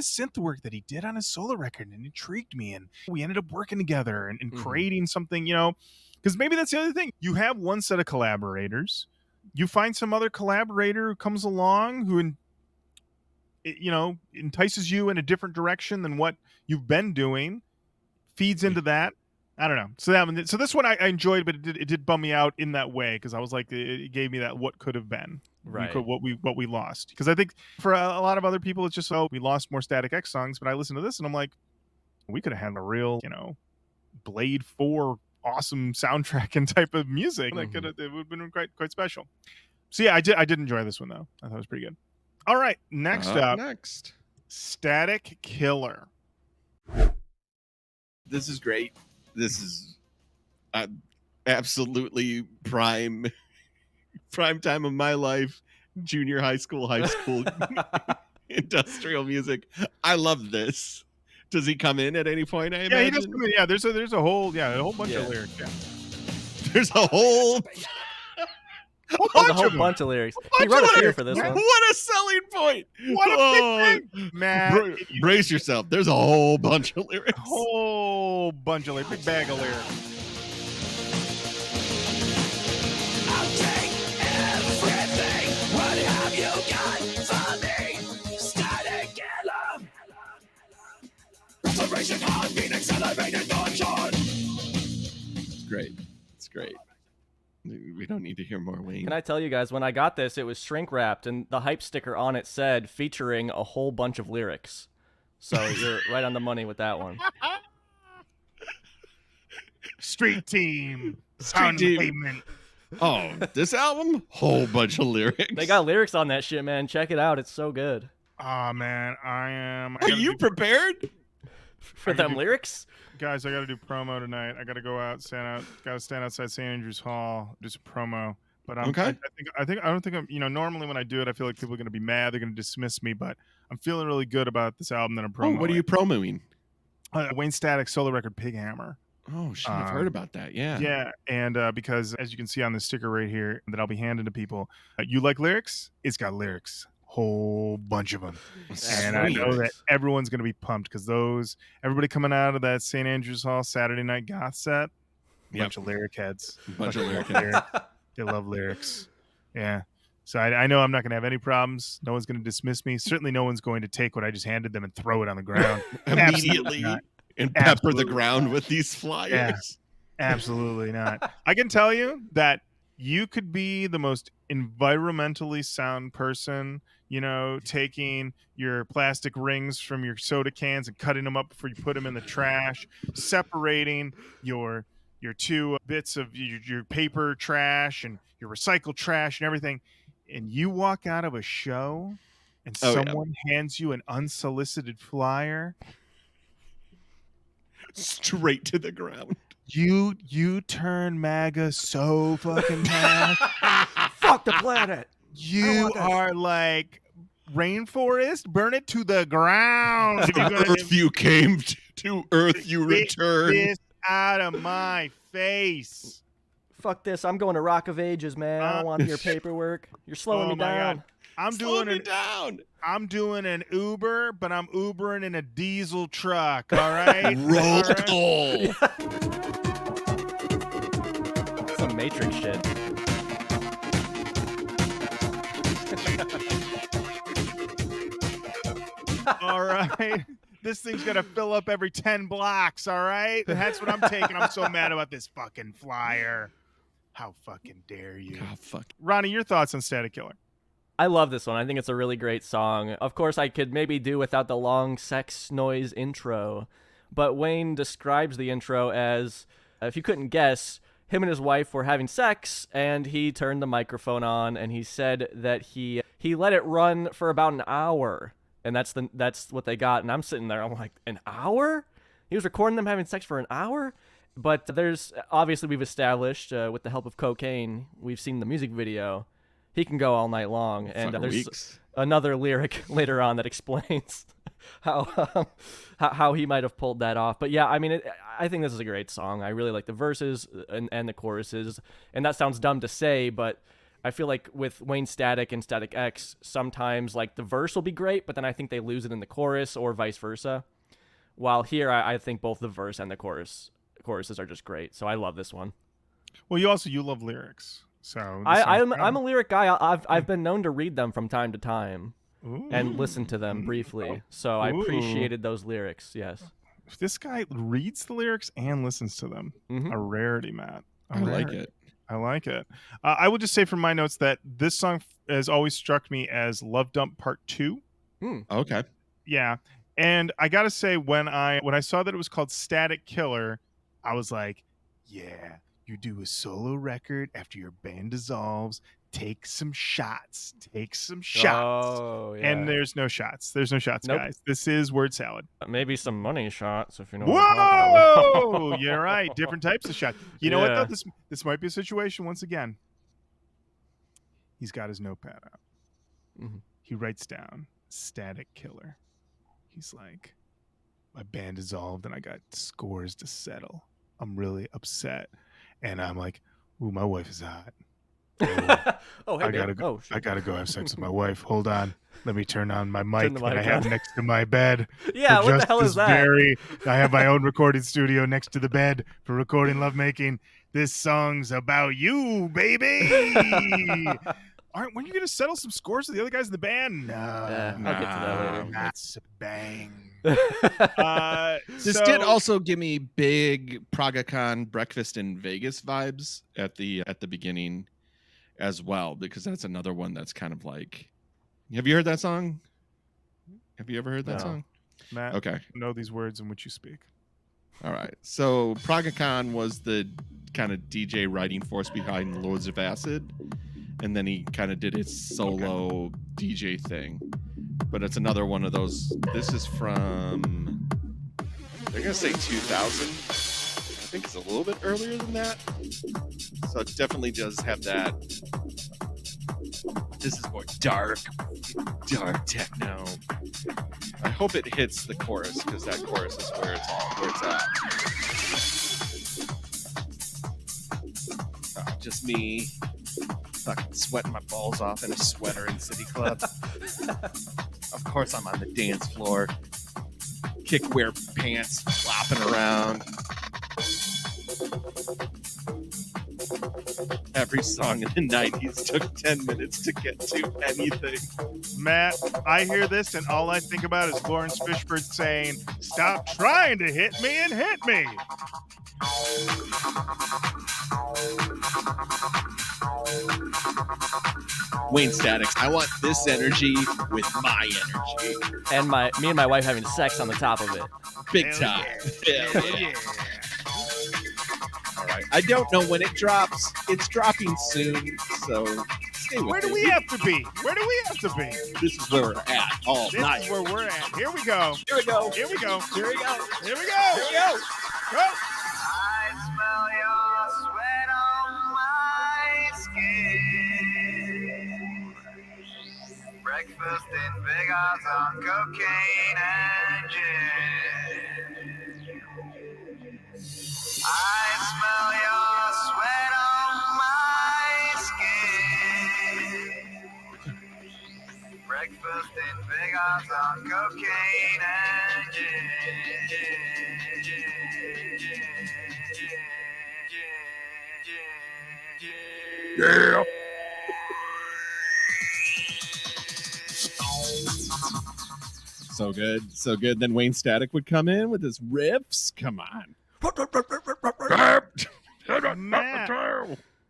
synth work that he did on his solo record, and it intrigued me, and we ended up working together and creating something. Because maybe that's the other thing. You have one set of collaborators, you find some other collaborator who comes along who entices you in a different direction than what you've been doing, feeds into that. I don't know. So this one I enjoyed, but it did bum me out in that way, because I was like, it gave me that what could have been, right? What we lost. Because I think for a lot of other people, it's just, we lost more Static X songs. But I listened to this and I'm like, we could have had a real, Blade 4 awesome soundtrack and type of music. It would have been quite special. So yeah, I did enjoy this one though. I thought it was pretty good. All right, next up, Static Killer. This is great. This is absolutely prime time of my life. Junior high school industrial music. I love this. Does he come in at any point? I imagine? He does come in. Yeah, there's a whole bunch of lyrics. Yeah. There's a whole bunch of lyrics. He wrote a few for this one. What a selling point! What a big thing, man! Brace yourself. There's a whole bunch of lyrics. Whole bunch of lyrics. Big bag of lyrics. I'll take everything. What have you got for me? Static Killer. Restoration, heartbeat, accelerated motion. It's great. It's great. We don't need to hear more Wayne. Can I tell you guys, when I got this, it was shrink wrapped, and the hype sticker on it said featuring a whole bunch of lyrics. So you're right on the money with that one. Street Team. Street Team. Oh, this album? Whole bunch of lyrics. They got lyrics on that shit, man. Check it out. It's so good. Oh, man. Are you prepared? For them lyrics? Guys, I got to do promo tonight. I got to go out, got to stand outside St. Andrews Hall, do some promo. But okay. I don't think I'm, normally when I do it, I feel like people are going to be mad. They're going to dismiss me, but I'm feeling really good about this album that I'm promoting. Oh, what are you promoing? Wayne Static solo record, Pighammer. Oh, shit, I've heard about that. Yeah. Yeah. And because as you can see on this sticker right here that I'll be handing to people, you like lyrics? It's got lyrics. Whole bunch of them. And I know that everyone's going to be pumped because everybody coming out of that St. Andrews Hall Saturday night goth set, bunch of lyric heads. Bunch of lyric heads. They love lyrics. Yeah. So I know I'm not going to have any problems. No one's going to dismiss me. Certainly no one's going to take what I just handed them and throw it on the ground. Immediately. And pepper the ground with these flyers. Yeah, absolutely not. I can tell you that you could be the most environmentally sound person, taking your plastic rings from your soda cans and cutting them up before you put them in the trash, separating your two bits of your paper trash and your recycled trash and everything. And you walk out of a show and someone hands you an unsolicited flyer. Straight to the ground. You turn MAGA so fucking fast. Fuck the planet. You are like rainforest, burn it to the ground. Earth you came to, earth you return. Get this out of my face. Fuck this. I'm going to Rock of Ages, man. I don't want your paperwork. You're slowing me down. God. I'm doing an Uber, but I'm Ubering in a diesel truck. All right. Roll call. Some Matrix shit. right? This thing's gonna fill up every 10 blocks, all right? That's what I'm taking. I'm so mad about this fucking flyer. How fucking dare you? Oh, fuck. Ronnie, your thoughts on Static Killer? I love this one. I think it's a really great song. Of course, I could maybe do without the long sex noise intro, but Wayne describes the intro as, if you couldn't guess, him and his wife were having sex, and he turned the microphone on, and he said that he let it run for about an hour, and that's what they got. And I'm sitting there, I'm like, an hour? He was recording them having sex for an hour? But there's, obviously we've established, with the help of cocaine, we've seen the music video, he can go all night long. And Fucking there's weeks. another lyric later on that explains how he might have pulled that off. But yeah, I mean, I think this is a great song. I really like the verses and the choruses. And that sounds dumb to say, but I feel like with Wayne Static and Static X, sometimes like the verse will be great, but then I think they lose it in the chorus or vice versa. While here, I think both the verse and the choruses are just great. So I love this one. Well, you love lyrics. So I'm a lyric guy. I've been known to read them from time to time and listen to them briefly. So I appreciated those lyrics. Yes. This guy reads the lyrics and listens to them. A rarity, Matt. I like it. I like it. I will just say from my notes that this song has always struck me as Love Dump Part 2. Okay. Yeah. And I got to say, when I saw that it was called Static Killer, I was like, yeah, you do a solo record after your band dissolves. Take some shots. Oh, yeah. And there's no shots. There's no shots, Nope. guys. This is word salad. Maybe some money shots, if you know what I'm talking about. Whoa! You're right. Different types of shots. You know what, though? This might be a situation once again. He's got his notepad out. He writes down Static Killer. He's like, my band dissolved and I got scores to settle. I'm really upset. And I'm like, ooh, my wife is hot. Oh, hey, I gotta babe. go. Oh, shit. I gotta go have sex with my wife. Hold on. Let me turn on my mic the that I mic have on. next to my bed. Yeah, for what the just hell is this that? I have my own recording studio next to the bed for recording lovemaking. This song's about you, baby. Weren't you gonna settle some scores with the other guys in the band? No, Yeah, I'll get to that later. that's a bang. This did also give me big PragaCon breakfast in Vegas vibes at the beginning as well, because that's another one that's kind of like, have you heard that song? Have you ever heard that No. song? Matt, Okay. know these words in which you speak. All right. So PragaCon was the kind of DJ writing force behind Lords of Acid, and then he kind of did his solo DJ thing. But it's another one of those. This is from, they're gonna say 2000. I think it's a little bit earlier than that. So it definitely does have that. This is more dark techno. I hope it hits the chorus, because that chorus is where it's at. Just me fucking sweating my balls off in a sweater in City Club. Of course I'm on the dance floor. Kickwear pants flopping around. Every song in the 90s took 10 minutes to get to anything. Matt, I hear this and all I think about is Lawrence Fishburne saying, "Stop trying to hit me and hit me." Wayne Statics, I want this energy with my energy. And me and my wife having sex on the top of it. Big Hell time. yeah. Hell Hell yeah. yeah. All right. I don't know when it drops. It's dropping soon, so stay with Where do it. we have to be? Where do we have to be? This is where we're at all This night. is where we're at. Here we go. Here we go. Here we go. Here we go. Here we go. Here we go. Go. I smell your sweat on my skin. Breakfast in Vegas on cocaine and gin. I smell your sweat on my skin. Breakfast in Vegas on cocaine and gin. Yeah. So good, so good. Then Wayne Static would come in with his riffs. Come on.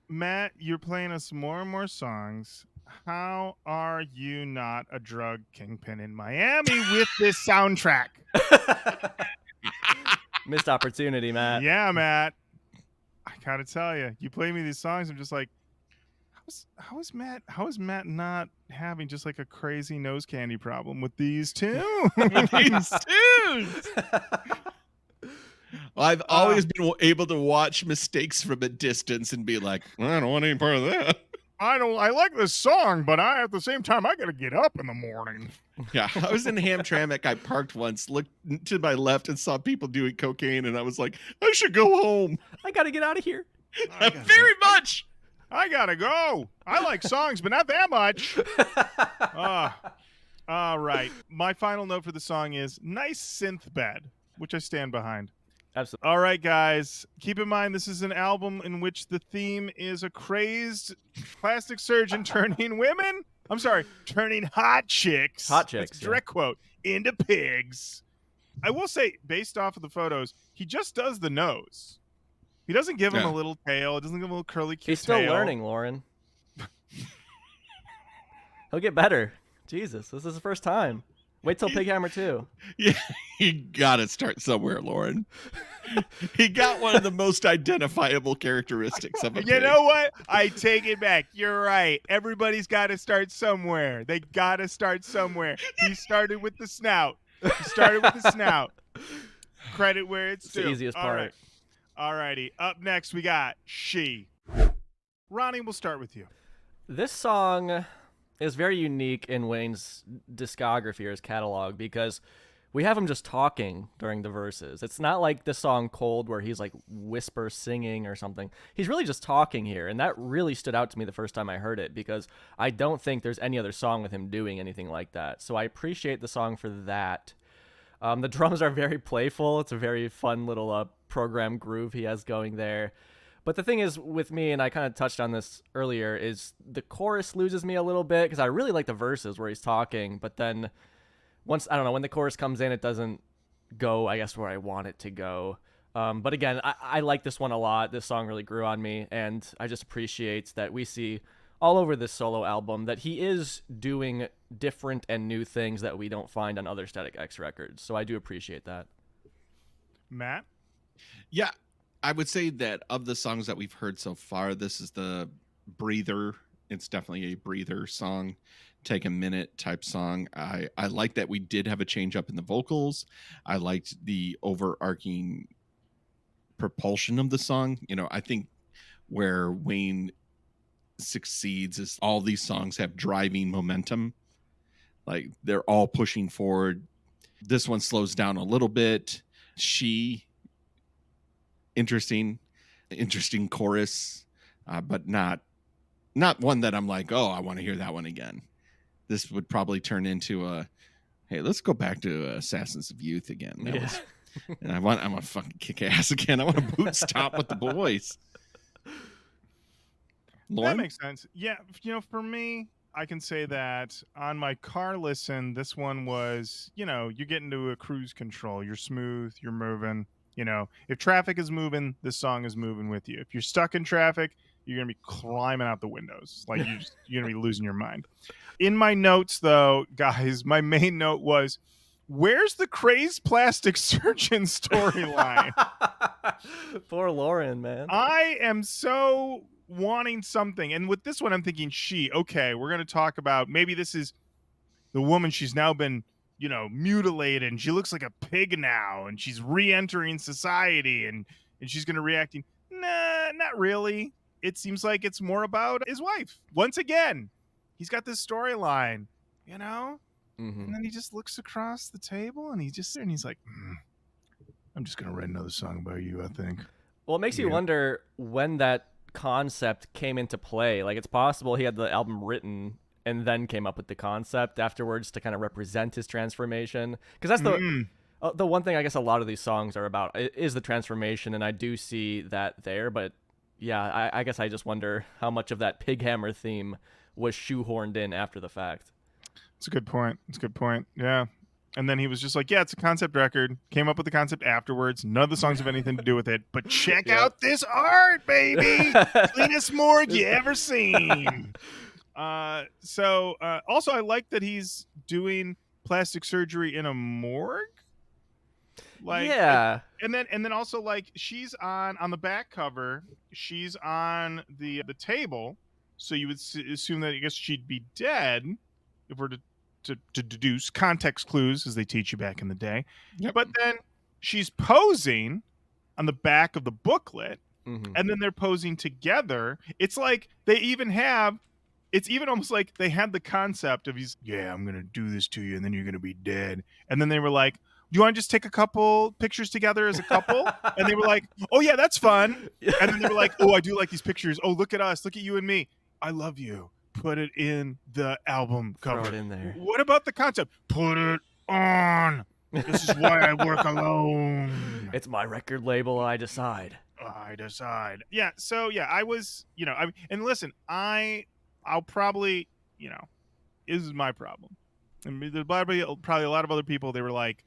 Matt, you're playing us more and more songs. How are you not a drug kingpin in Miami with this soundtrack? Missed opportunity, Matt. Yeah, Matt. I gotta tell you, you play me these songs, I'm just like, how is Matt not having just like a crazy nose candy problem with these tunes? These tunes. Well, I've always been able to watch mistakes from a distance and be like, I don't want any part of that. I like this song, but at the same time I gotta get up in the morning. Yeah, I was in Hamtramck. I parked once, looked to my left, and saw people doing cocaine, and I was like, I should go home. I gotta get out of here. Very much. I gotta go. I like songs, but not that much. All right. My final note for the song is nice synth bed, which I stand behind. Absolutely. All right, guys. Keep in mind, this is an album in which the theme is a crazed plastic surgeon turning women. I'm sorry, turning hot chicks. Hot chicks. That's a direct quote. Into pigs. I will say, based off of the photos, he just does the nose. He doesn't give him a little tail. It doesn't give him a little curly cute He's still tail. learning, Lorin. He'll get better. Jesus, this is the first time. Wait till Pighammer 2. Yeah, you gotta start somewhere, Lorin. He got one of the most identifiable characteristics of a pig. You know what? I take it back. You're right. Everybody's got to start somewhere. They got to start somewhere. He started with the snout. Credit where it's due. The easiest part. All right. All righty. Up next, we got She. Ronnie, we'll start with you. This song is very unique in Wayne's discography or his catalog because we have him just talking during the verses. It's not like the song Cold where he's like whisper singing or something. He's really just talking here, and that really stood out to me the first time I heard it because I don't think there's any other song with him doing anything like that. So I appreciate the song for that. The drums are very playful. It's a very fun little program groove he has going there. But the thing is with me, and I kind of touched on this earlier, is the chorus loses me a little bit because I really like the verses where he's talking, but then when the chorus comes in, it doesn't go, I guess, where I want it to go. But again, I like this one a lot. This song really grew on me, and I just appreciate that we see all over this solo album that he is doing different and new things that we don't find on other Static X records. So I do appreciate that. Matt? Yeah, I would say that of the songs that we've heard so far, this is the breather. It's definitely a breather song. Take a minute type song. I like that we did have a change up in the vocals. I liked the overarching propulsion of the song. You know, I think where Wayne succeeds is all these songs have driving momentum. Like they're all pushing forward. This one slows down a little bit. She, interesting chorus, but not one that I'm like, oh, I want to hear that one again. This would probably turn into a, hey, let's go back to Assassins of Youth again. And I want to fucking kick ass again. I want to boot stomp with the boys. Lorin? That makes sense. Yeah, for me, I can say that on my car listen, this one was, you get into a cruise control. You're smooth, you're moving. If traffic is moving, this song is moving with you. If you're stuck in traffic, you're going to be climbing out the windows. Like you're going to be losing your mind. In my notes, though, guys, my main note was, where's the crazed plastic surgeon storyline? Poor Lorin, man. I am so wanting something. And with this one, I'm thinking okay, we're going to talk about, maybe this is the woman. She's now been, mutilated, and she looks like a pig now, and she's re-entering society, and she's going to reacting. Nah, not really. It seems like it's more about his wife. Once again, he's got this storyline, And then he just looks across the table, and he's like, I'm just going to write another song about you, I think. Well, it makes you wonder when that concept came into play. Like, it's possible he had the album written and then came up with the concept afterwards to kind of represent his transformation. Because that's the one thing I guess a lot of these songs are about is the transformation, and I do see that there. But yeah, I guess I just wonder how much of that Pighammer theme was shoehorned in after the fact. It's a good point. Yeah. And then he was just like, yeah, it's a concept record. Came up with the concept afterwards. None of the songs have anything to do with it. But check out this art, baby. Cleanest morgue you ever seen. Also, I like that he's doing plastic surgery in a morgue. Yeah. And then also, like, she's on the back cover. She's on the table. So you would assume that I guess she'd be dead if we're to deduce context clues as they teach you back in the day. Yep. But then she's posing on the back of the booklet, Mhm. and then they're posing together. It's like it's even almost like they had the concept of I'm going to do this to you and then you're going to be dead. And then they were like, do you want to just take a couple pictures together as a couple? And they were like, oh yeah, that's fun. And then they were like, oh, I do like these pictures. Oh, look at us. Look at you and me. I love you. Put it in the album cover. Throw it in there. What about the concept? Put it on. This is why I work alone. It's my record label. I decide. I decide. Yeah. So yeah, I was, and listen, I'll probably, this is my problem. And there's probably a lot of other people. They were like,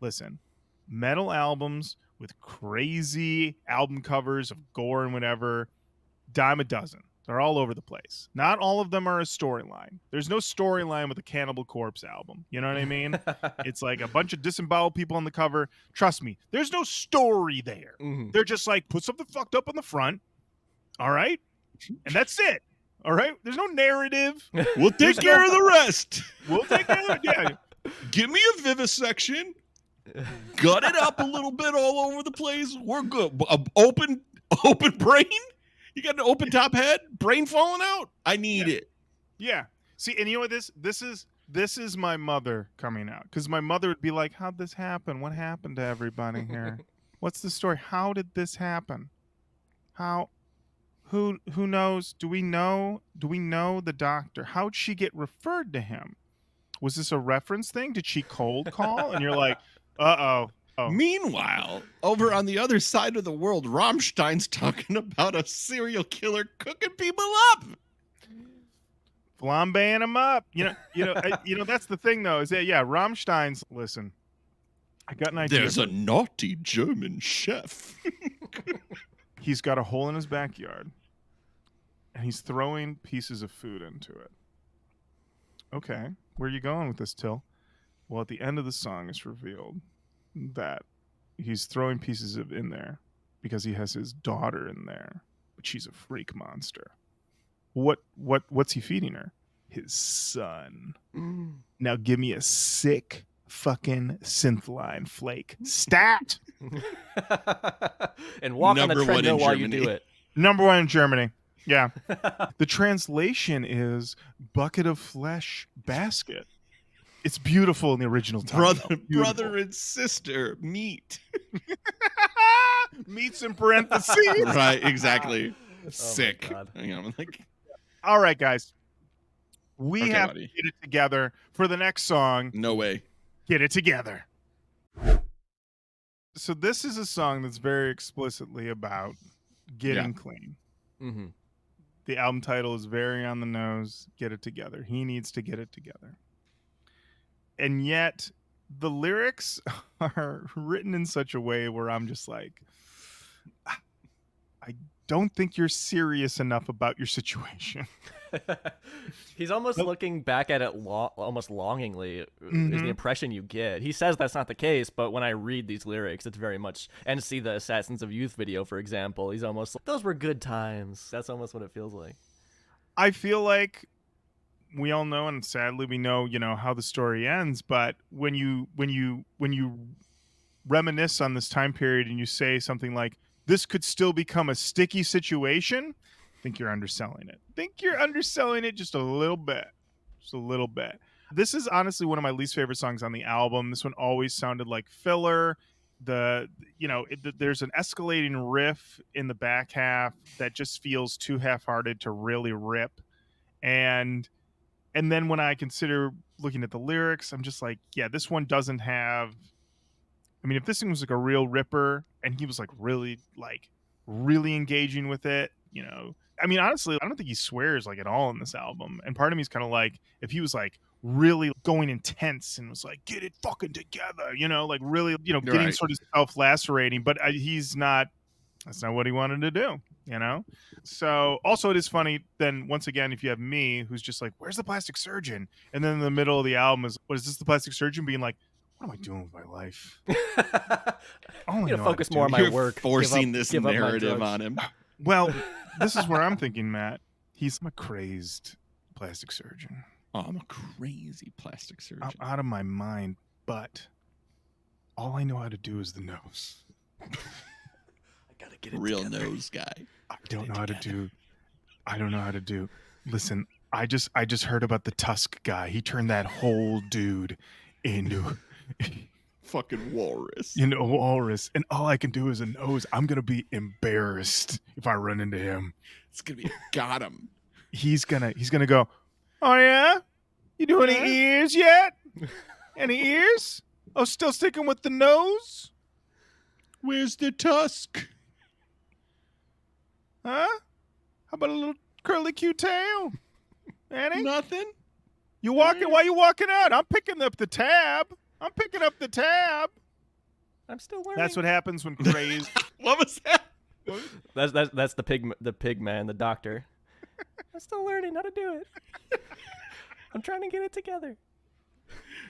listen, metal albums with crazy album covers of gore and whatever, dime a dozen. They're all over the place. Not all of them are a storyline. There's no storyline with a Cannibal Corpse album. You know what I mean? It's like a bunch of disemboweled people on the cover. Trust me, there's no story there. Mhm. They're just like, put something fucked up on the front. All right? And that's it. All right? There's no narrative. We'll take care of the rest. We'll take care of it. Yeah. Give me a vivisection. Gut it up a little bit all over the place. We're good. Open brain. You got an open top head, brain falling out. I need it. Yeah. See, and you know what this is my mother coming out, because my mother would be like, how'd this happen? What happened to everybody here? What's the story? How did this happen? Who knows? Do we know the doctor? How'd she get referred to him? Was this a reference thing? Did she cold call? And you're like, uh-oh. Oh. Meanwhile, over on the other side of the world, Rammstein's talking about a serial killer cooking people up. Flambeing them up. That's the thing though, is that Rammstein's, listen, I got an idea. There's a naughty German chef. He's got a hole in his backyard and he's throwing pieces of food into it. Okay, where are you going with this, Till? Well, at the end of the song, it's revealed that he's throwing pieces of in there because he has his daughter in there, but she's a freak monster. What's he feeding her? His son. Now give me a sick fucking synth line, Flake. Stat. And walk on the Number one in treadmill while you Germany. do it. Number 1 in Germany. Yeah. The translation is bucket of flesh basket. It's beautiful in the original title. Brother and sister meet. Meets in parentheses. Right, exactly. my Sick. God. Hang on, I'm like, All right, guys. We Okay, have buddy. to get it together for the next song. no way. Get it together. So this is a song that's very explicitly about getting clean. Mm-hmm. The album title is very on the nose. Get it together. He needs to get it together. And yet the lyrics are written in such a way where I'm just like, I don't think you're serious enough about your situation. He's almost looking back at it almost longingly, is the impression you get. He says that's not the case, but when I read these lyrics, it's very much, and see the Assassins of Youth video, for example, he's almost like, those were good times. That's almost what it feels like. I feel like we all know, and sadly we know, how the story ends, but when you reminisce on this time period and you say something like, this could still become a sticky situation, I think you're underselling it. Just a little bit. This is honestly one of my least favorite songs on the album. This one always sounded like filler. There's an escalating riff in the back half that just feels too half-hearted to really rip. And then when I consider looking at the lyrics, I'm just like, yeah, this one doesn't have, if this thing was like a real ripper and he was like really engaging with it, honestly, I don't think he swears like at all in this album. And part of me is kind of like, if he was like really going intense and was like, get it fucking together, like really, getting Right. sort of self-lacerating, but that's not what he wanted to do, So also it is funny then once again, if you have me who's just like, where's the plastic surgeon? And then in the middle of the album is, what is this, the plastic surgeon being like, what am I doing with my life? I only need to know how focus do more on my You're work. forcing this give up my narrative drugs. on him. Well, this is where I'm thinking, Matt. He's a crazy plastic surgeon. Oh, I'm a crazy plastic surgeon. I'm out of my mind, but all I know how to do is the nose. I gotta get it Real together. nose guy. I don't know how to do. Listen, I just heard about the Tusk guy. He turned that whole dude into Fucking walrus. a walrus, and all I can do is a nose. I'm gonna be embarrassed if I run into him. It's gonna be got him. He's gonna go, oh yeah? You do any ears yet? Any ears? Oh, still sticking with the nose? Where's the tusk? Huh? How about a little curly Q tail? Annie? Nothing. You walking? Why you walking out? I'm picking up the tab. I'm picking up the tab. I'm still learning. That's what happens when crazed. What was that? That's the pig man, the doctor. I'm still learning how to do it. I'm trying to get it together.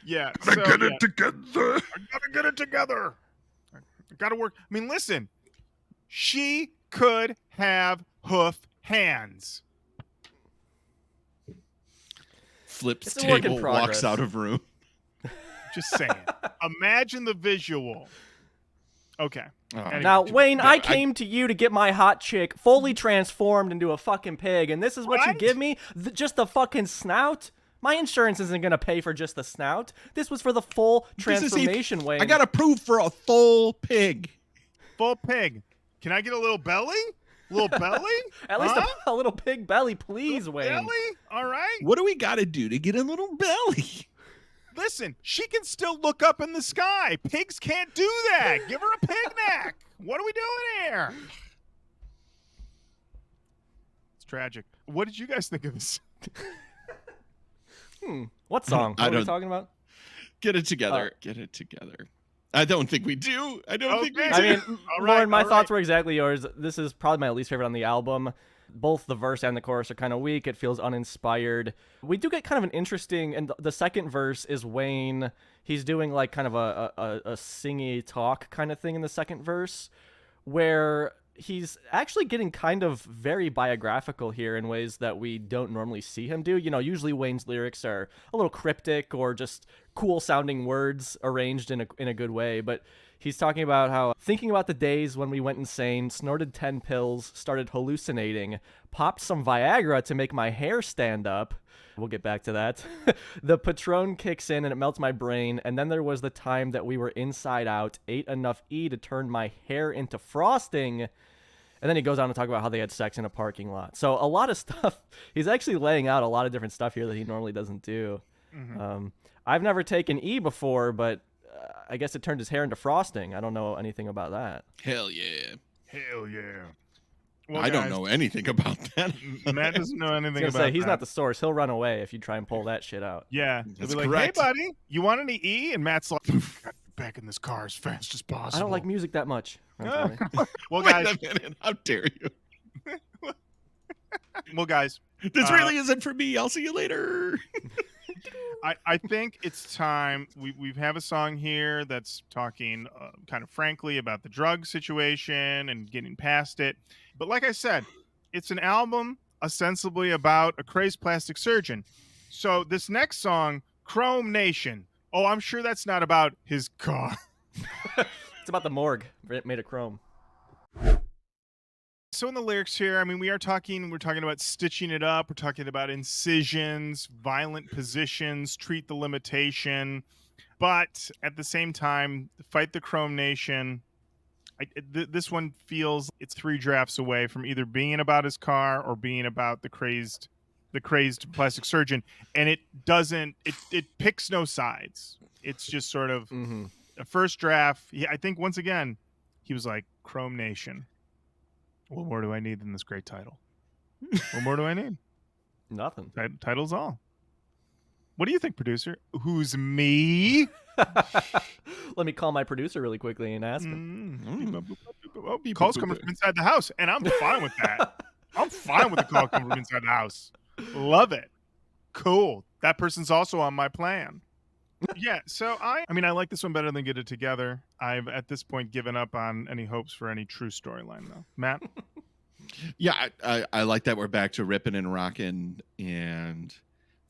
Yeah. I get it together. I gotta get it together. I gotta work. I mean, listen. She could have hoof hands. Flips It's a work in table, walks progress. out of room. Just saying. Imagine the visual. Okay. Oh, Now, Wayne, no, I came to you to get my hot chick fully transformed into a fucking pig, and this is what you What? give me? Just the fucking snout? My insurance isn't going to pay for just the snout. This was for the full This is transformation, Wayne. I got approved for a full pig. Full pig. Can I get a little belly? Little belly? At least Huh? a little pig belly, please, Little Wayne. belly? All right. What do we got to do to get a little belly? Listen, she can still look up in the sky. Pigs can't do that. Give her a pig neck. What are we doing here? It's tragic. What did you guys think of this? What song? I What are we don't- talking about? Get it together. Get it together. I don't think we do. I don't think we do. Okay. I mean, All right, Lauren, my all thoughts right. were exactly yours. This is probably my least favorite on the album. Both the verse and the chorus are kind of weak. It feels uninspired. We do get kind of an interesting, and the second verse is Wayne. He's doing like kind of a singy talk kind of thing in the second verse, where he's actually getting kind of very biographical here in ways that we don't normally see him do. Usually Wayne's lyrics are a little cryptic or just cool sounding words arranged in a good way, but he's talking about how thinking about the days when we went insane, snorted 10 pills, started hallucinating, popped some Viagra to make my hair stand up. We'll get back to that. The Patron kicks in and it melts my brain. And then there was the time that we were inside out, ate enough E to turn my hair into frosting. And then he goes on to talk about how they had sex in a parking lot. So a lot of stuff. He's actually laying out a lot of different stuff here that he normally doesn't do. I've never taken E before, but I guess it turned his hair into frosting. I don't know anything about that. Hell yeah. Hell yeah. Well, I don't guys, know anything about that. Matt doesn't know I anything was about gonna say, he's that. not the source. He'll run away if you try and pull that shit out. Yeah. He'll That's be like, correct. hey, buddy, you want any E? And Matt's like, back in this car as fast as possible. I don't like music that much. I'm sorry. Well, Wait guys, a minute. How dare you? This Uh, really isn't for me. I'll see you later. I think it's time. We have a song here that's talking kind of frankly about the drug situation and getting past it. But like I said, it's an album ostensibly about a crazed plastic surgeon. So this next song, Chrome Nation. Oh, I'm sure that's not about his car. It's about the morgue made of chrome. So in the lyrics here, I mean, we're talking about stitching it up. We're talking about incisions, violent positions, treat the limitation. But at the same time, fight the Chrome Nation. This one feels it's 3 drafts away from either being about his car or being about the crazed plastic surgeon. And it doesn't, it picks no sides. It's just sort of a first draft. I think once again, he was like, Chrome Nation. What more do I need than this great title? What more do I need? Nothing. Title's all. What do you think, producer? Who's me? Let me call my producer really quickly and ask him. Calls coming from inside the house, and I'm fine with that. I'm fine with the call coming from inside the house. Love it. Cool. That person's also on my plan. Yeah, so I mean, I like this one better than Get It Together. I've at this point given up on any hopes for any true storyline, though. Matt? Yeah, I like that we're back to ripping and rocking, and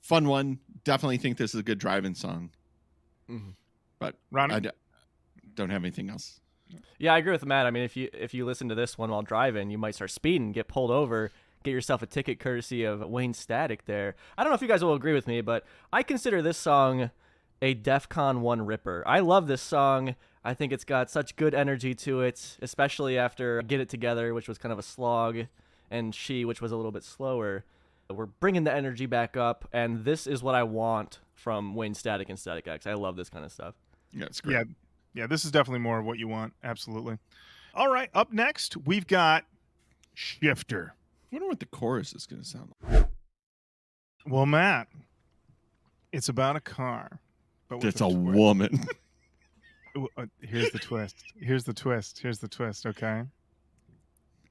fun one. Definitely think this is a good driving song. Mhm. But Ronnie? I don't have anything else. Yeah, I agree with Matt. I mean, if you listen to this one while driving, you might start speeding, get pulled over, get yourself a ticket courtesy of Wayne Static there. I don't know if you guys will agree with me, but I consider this song a DEFCON 1 ripper. I love this song. I think it's got such good energy to it, especially after Get It Together, which was kind of a slog, and She, which was a little bit slower. We're bringing the energy back up, and this is what I want from Wayne Static and Static X. I love this kind of stuff. Yeah, it's great. Yeah, this is definitely more of what you want. Absolutely. All right, up next, we've got Shifter. I wonder what the chorus is going to sound like. Well, Matt, it's about a car. But with It's a twist. woman. Here's the twist. Here's the twist, okay?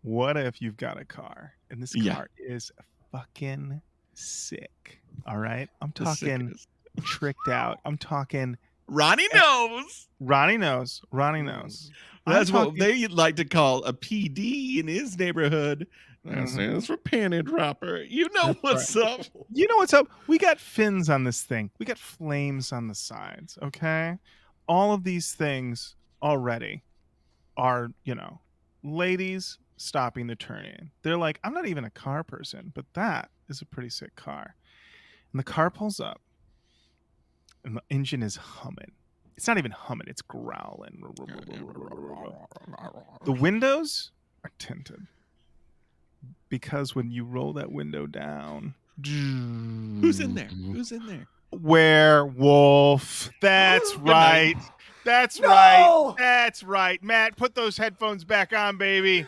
What if you've got a car and this Yeah. car is fucking sick? All right? I'm The talking sickest. tricked out. I'm talking Ronnie knows. Ronnie knows. That's I'm what talking- they like to call a PD in his neighborhood. That stands for panty dropper. You know what's up. You know what's up? We got fins on this thing. We got flames on the sides, okay? All of these things already are, ladies stopping the turn in. They're like, I'm not even a car person, but that is a pretty sick car. And the car pulls up, and the engine is humming. It's not even humming, it's growling. The windows are tinted. Because when you roll that window down, Who's in there? Who's in there? Werewolf. That's right. That's No! right. That's right. Matt, put those headphones back on, baby.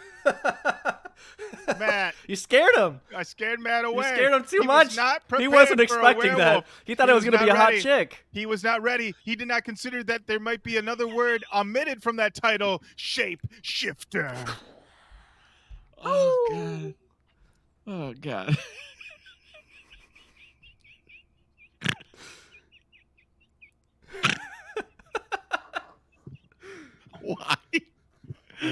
Matt, You scared him. I scared Matt away. You scared him too He much. was not He prepared wasn't for a expecting that. werewolf. He thought He it was going to not be a hot ready. chick. He was not ready. He did not consider that there might be another word omitted from that title, shape shifter. Oh, God. Oh, God. Why?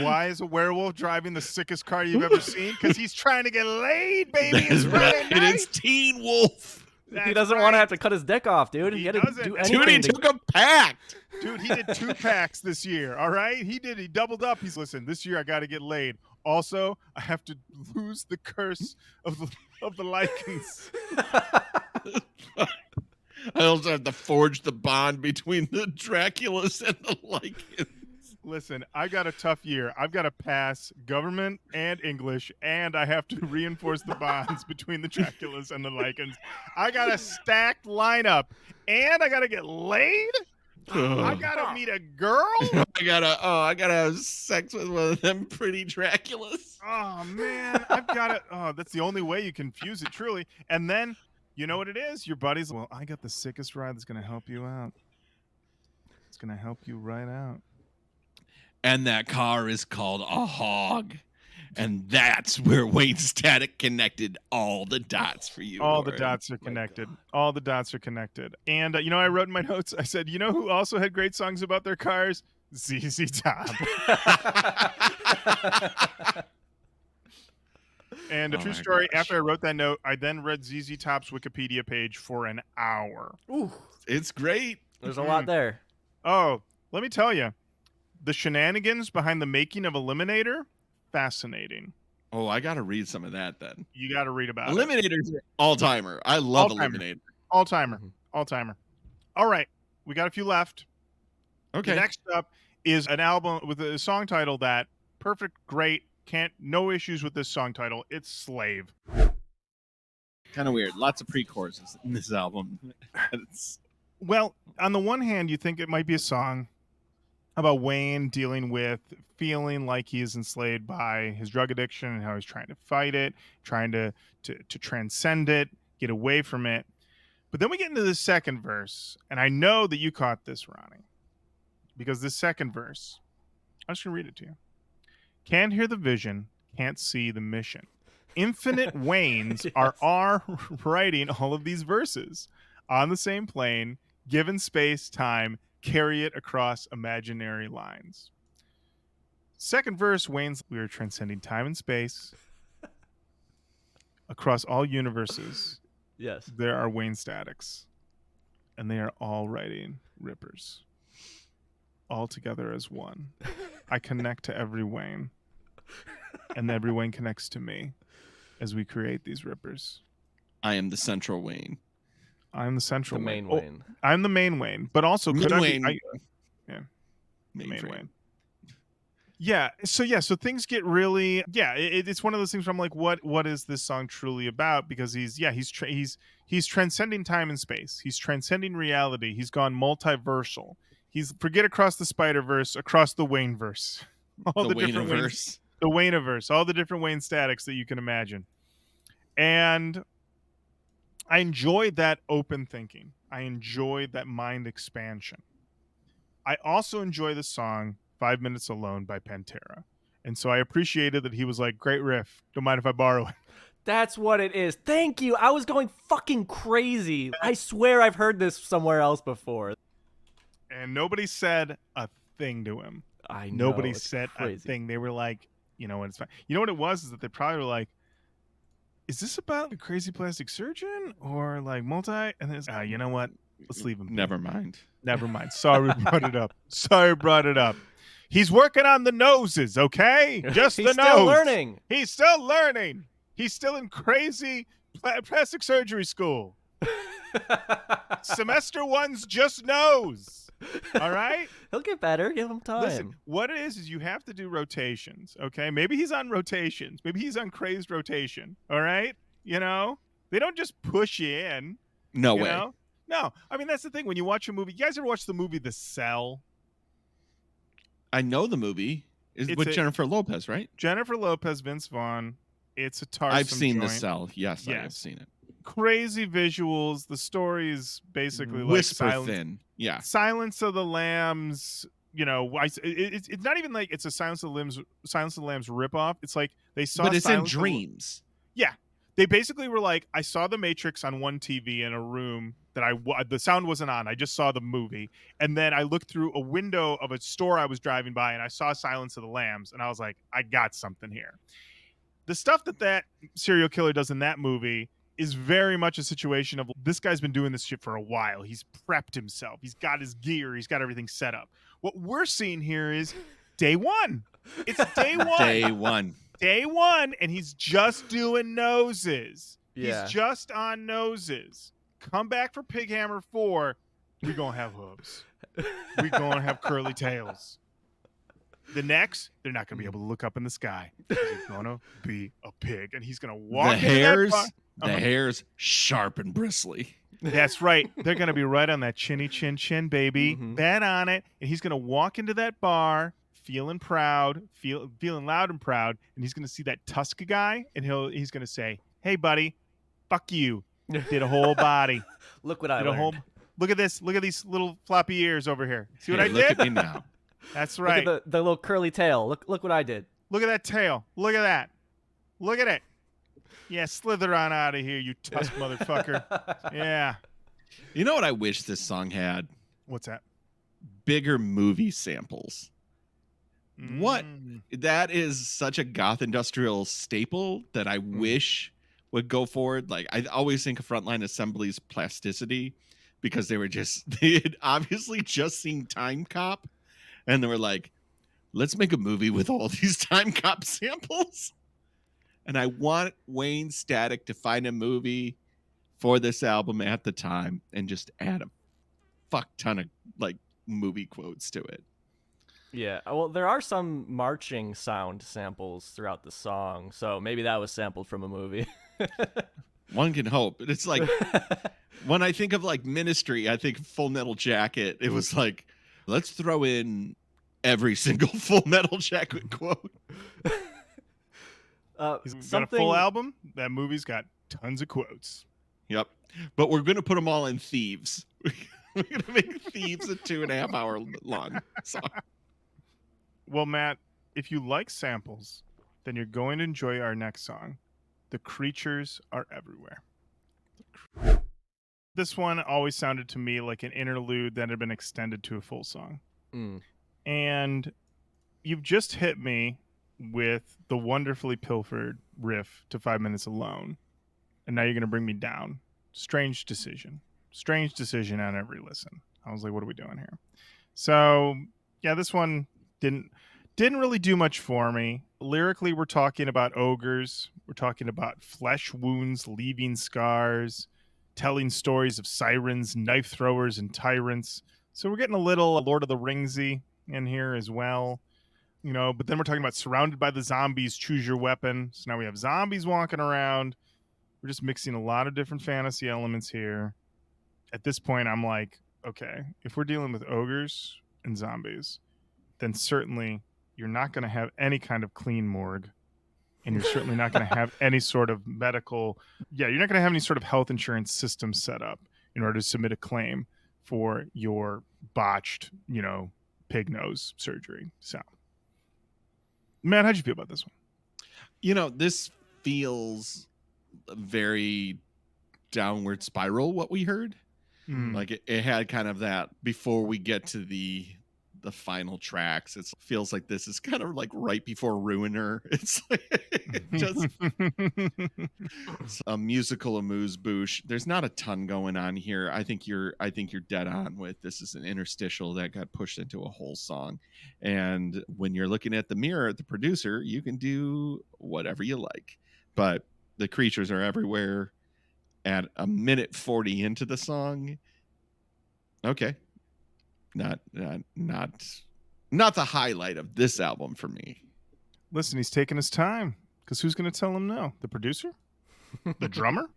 Why is a werewolf driving the sickest car you've ever seen? Because he's trying to get laid, baby. That's It's Friday right. night. It's Teen Wolf. He That's doesn't right. want to have to cut his dick off, dude. He He had to doesn't. do Dude, Dude, he anything. took a pact. Dude, he did 2 packs this year. All right, he did. He doubled up. He's listen. This year I got to get laid. Also, I have to lose the curse of the lichens. I also have to forge the bond between the Draculas and the Lycans. Listen, I got a tough year. I've got to pass government and English, and I have to reinforce the bonds between the Draculas and the lichens. I got a stacked lineup, and I got to get laid. I gotta meet a girl. I gotta have sex with one of them pretty Draculas. Oh man, I've got to. Oh, that's the only way you can fuse it, truly. And then, you know what it is? Your buddy's. Well, I got the sickest ride that's gonna help you out. It's gonna help you right out. And that car is called a hog. And that's where Wayne Static connected all the dots for you. All the Lorin. dots are connected. All the dots are connected. And I wrote in my notes. I said, you know who also had great songs about their cars? ZZ Top. And a Oh true my story. gosh. After I wrote that note, I then read ZZ Top's Wikipedia page for an hour. Ooh, It's great. there's a lot there. Oh, let me tell you, the shenanigans behind the making of Eliminator, fascinating. Oh, I gotta read some of that then. You got to read about it. Eliminator's all timer. I love All-timer. Eliminator. All timer. Mhm. All timer. All right, we got a few left. Okay. The next up is an album with a song title that perfect, great, no issues with this song title. It's Slave. Kind of weird. Lots of pre-choruses in this album. It's- Well, on the one hand, you think it might be a song about Wayne dealing with feeling like he is enslaved by his drug addiction and how he's trying to fight it, trying to transcend it, get away from it. But then we get into the second verse, and I know that you caught this, Ronnie, because this second verse, I'm just going to read it to you. Can't hear the vision, can't see the mission. Infinite Waynes are writing all of these verses on the same plane, given space, time, carry it across imaginary lines. Second verse, Wayne's, we are transcending time and space across all universes. Yes. There are Wayne statics, and they are all writing rippers, all together as one. I connect to every Wayne, and every Wayne connects to me as we create these rippers. I am the central Wayne. I'm the central The main Wayne. Wayne. I'm the main Wayne, but also could I Wayne. be, yeah, main Mainframe. Wayne. Yeah. So things get really, it's one of those things where I'm like, what is this song truly about? Because he's transcending time and space. He's transcending reality. He's gone multiversal. He's forget across the Spider-Verse, across the Wayne-verse. All the different Wayne, Wayne-averse. the Wayne-averse, all the different Wayne statics that you can imagine. And I enjoyed that open thinking. I enjoyed that mind expansion. I also enjoy the song 5 Minutes Alone by Pantera. And so I appreciated that he was like, great riff. Don't mind if I borrow it. That's what it is. Thank you. I was going fucking crazy. I swear I've heard this somewhere else before. And nobody said a thing to him. I know. Nobody it's said crazy. a thing. They were like, it's fine. You know what it was? Is that they probably were like, is this about a crazy plastic surgeon or like multi? And then it's, you know what? Let's leave him. Never mind. Never mind. Sorry we brought it up. Sorry brought it up. He's working on the noses, okay? Just He's the still nose. learning. He's still learning. He's still in crazy plastic surgery school. Semester 1's just nose. All right? He'll get better. Give him time. Listen, what it is you have to do rotations, okay? Maybe he's on rotations. Maybe he's on crazed rotation, all right? They don't just push you in. No you way. know? No. I mean, that's the thing. When you watch a movie, you guys ever watch the movie The Cell? I know the movie. Is It's with a- Jennifer Lopez, right? Jennifer Lopez, Vince Vaughn. It's a tarsome I've seen The joint. Cell. Yes, I have Yes. seen it. Crazy visuals. The story is basically like Whisper thin. Yeah. Silence of the Lambs. It's not even like it's a Silence of the Lambs ripoff. It's like they saw, But it's in Silence of the- dreams. Yeah, they basically were like, I saw The Matrix on one TV in a room that the sound wasn't on. I just saw the movie, and then I looked through a window of a store I was driving by, and I saw Silence of the Lambs, and I was like, I got something here. The stuff that serial killer does in that movie is very much a situation of this guy's been doing this shit for a while. He's prepped himself. He's got his gear. He's got everything set up. What we're seeing here is day one. It's day one. Day one. Day one, and he's just doing noses. Yeah. He's just on noses. Come back for Pighammer 4. We're going to have hooves. We're going to have curly tails. The next, they're not going to be able to look up in the sky. He's going to be a pig, and he's going to walk The into hairs, that bar. the hairs sharp and bristly. That's right. They're going to be right on that chinny chin, baby. Mhm. Bet on it. And he's going to walk into that bar feeling proud, feeling loud and proud. And he's going to see that Tusk guy, and he's going to say, hey, buddy, fuck you. Did a whole body. Look what I Did a learned. whole. Look at this. Look at these little floppy ears over here. See what Hey, I look did? at me now. That's Look right. at the little curly tail. Look what I did. Look at that tail. Look at that. Look at it. Yeah, slither on out of here, you Tusk motherfucker. Yeah. You know what I wish this song had? What's that? Bigger movie samples. What? Mm. That is such a goth industrial staple that I Mm. wish would go forward. Like, I always think of Frontline Assembly's plasticity because they had obviously just seen Time Cop, and they were like, let's make a movie with all these Time Cop samples. And I want Wayne Static to find a movie for this album at the time and just add a fuck ton of like movie quotes to it. Yeah, well, there are some marching sound samples throughout the song, so maybe that was sampled from a movie. One can hope. But it's like, when I think of like Ministry, I think Full Metal Jacket. It was like, let's throw in every single Full Metal Jacket quote. He's got a something full album. That movie's got tons of quotes. Yep. But we're going to put them all in Thieves. We're going to make Thieves a 2.5 hour long song. Well, Matt, if you like samples, then you're going to enjoy our next song. The Creatures Are Everywhere. This one always sounded to me like an interlude that had been extended to a full song. Mm. And you've just hit me with the wonderfully pilfered riff to 5 Minutes Alone. And now you're going to bring me down. Strange decision. Strange decision on every listen. I was like, what are we doing here? So, yeah, this one didn't really do much for me. Lyrically, we're talking about ogres. We're talking about flesh wounds, leaving scars, telling stories of sirens, knife throwers, and tyrants. So we're getting a little Lord of the Ringsy in here as well. You know, but then we're talking about surrounded by the zombies, choose your weapon. So now we have zombies walking around. We're just mixing a lot of different fantasy elements here. At this point, I'm like, okay, if we're dealing with ogres and zombies, then certainly you're not going to have any kind of clean morgue. And you're certainly not going to have any sort of medical, you're not going to have any sort of health insurance system set up in order to submit a claim for your botched, pig nose surgery. So, Matt, how'd you feel about this one? This feels very downward spiral, what we heard. Like it had kind of that before we get to the final tracks. It feels like this is kind of like right before Ruiner. It's like just it's a musical amuse-bouche. There's not a ton going on here. I think you're dead on with this is an interstitial that got pushed into a whole song. And when you're looking at the mirror at the producer, you can do whatever you like. But the Creatures Are Everywhere at a minute 40 into the song. Okay. Not the highlight of this album for me. Listen, he's taking his time because who's going to tell him no? The producer? The drummer?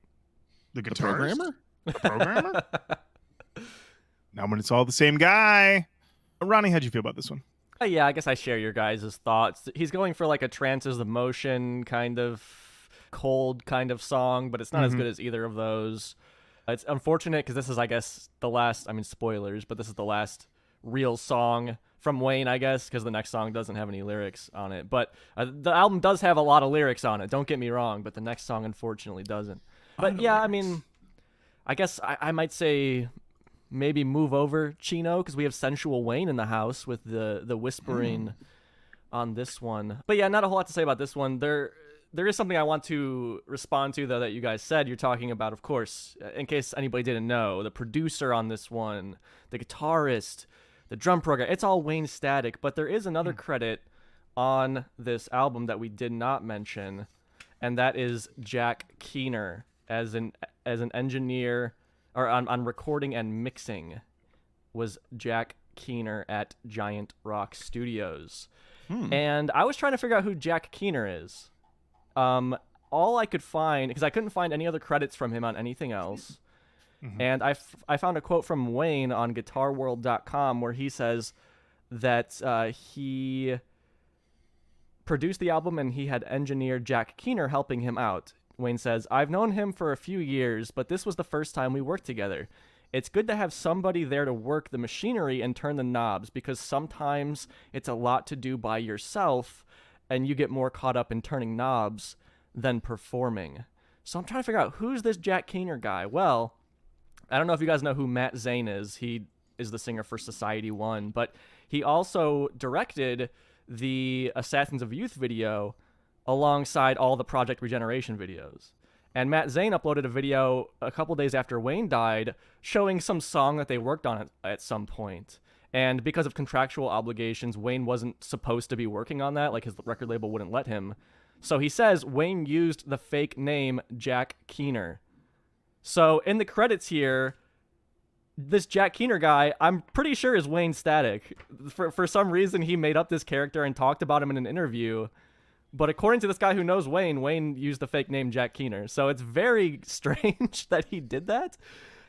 The guitarist? The programmer? Now when it's all the same guy. Ronnie, how'd you feel about this one? Yeah, I guess I share your guys' thoughts. He's going for like a trances of motion kind of cold kind of song, but it's not as good as either of those. It's unfortunate because this is, I guess, the last, spoilers, but this is the last real song from Wayne, I guess, because the next song doesn't have any lyrics on it. But the album does have a lot of lyrics on it, don't get me wrong, but the next song unfortunately doesn't. But yeah, I guess I might say maybe move over Chino because we have Sensual Wayne in the house with the whispering on this one. But yeah, not a whole lot to say about this one. There is something I want to respond to, though, that you guys said. You're talking about, of course, in case anybody didn't know, the producer on this one, the guitarist, the drum program. It's all Wayne Static, but there is another credit on this album that we did not mention, and that is Jack Keener as an engineer, or on recording and mixing, was Jack Keener at Giant Rock Studios. And I was trying to figure out who Jack Keener is. All I could find, because I couldn't find any other credits from him on anything else, and I found a quote from Wayne on GuitarWorld.com where he says that he produced the album and he had engineer Jack Keener helping him out. Wayne says, "I've known him for a few years, but this was the first time we worked together. It's good to have somebody there to work the machinery and turn the knobs, because sometimes it's a lot to do by yourself and you get more caught up in turning knobs than performing." So I'm trying to figure out, who's this Jack Keener guy? Well, I don't know if you guys know who Matt Zane is. He is the singer for Society 1, but he also directed the Assassins of Youth video alongside all the Project Regeneration videos. And Matt Zane uploaded a video a couple days after Wayne died showing some song that they worked on at some point. And because of contractual obligations, Wayne wasn't supposed to be working on that. Like, his record label wouldn't let him. So he says Wayne used the fake name Jack Keener. So in the credits here, this Jack Keener guy, I'm pretty sure is Wayne Static. For some reason, he made up this character and talked about him in an interview. But according to this guy who knows Wayne used the fake name Jack Keener. So it's very strange that he did that.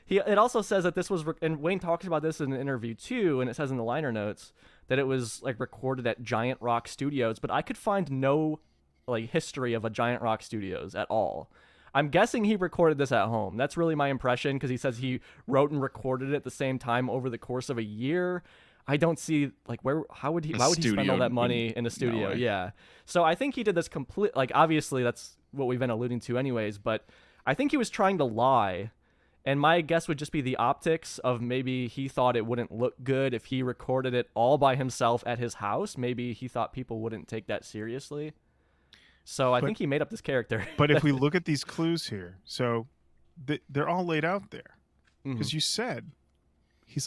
It also says that this was, and Wayne talks about this in an interview too, and it says in the liner notes that it was like recorded at Giant Rock Studios, but I could find no like history of a Giant Rock Studios at all. I'm guessing he recorded this at home. That's really my impression, because he says he wrote and recorded it at the same time over the course of a year. I don't see why would he spend all that money in the studio? No way. Yeah. So I think he did this obviously that's what we've been alluding to anyways, but I think he was trying to lie. And my guess would just be the optics of maybe he thought it wouldn't look good if he recorded it all by himself at his house. Maybe he thought people wouldn't take that seriously. So I think he made up this character. But if we look at these clues here, so they're all laid out there. Because you said,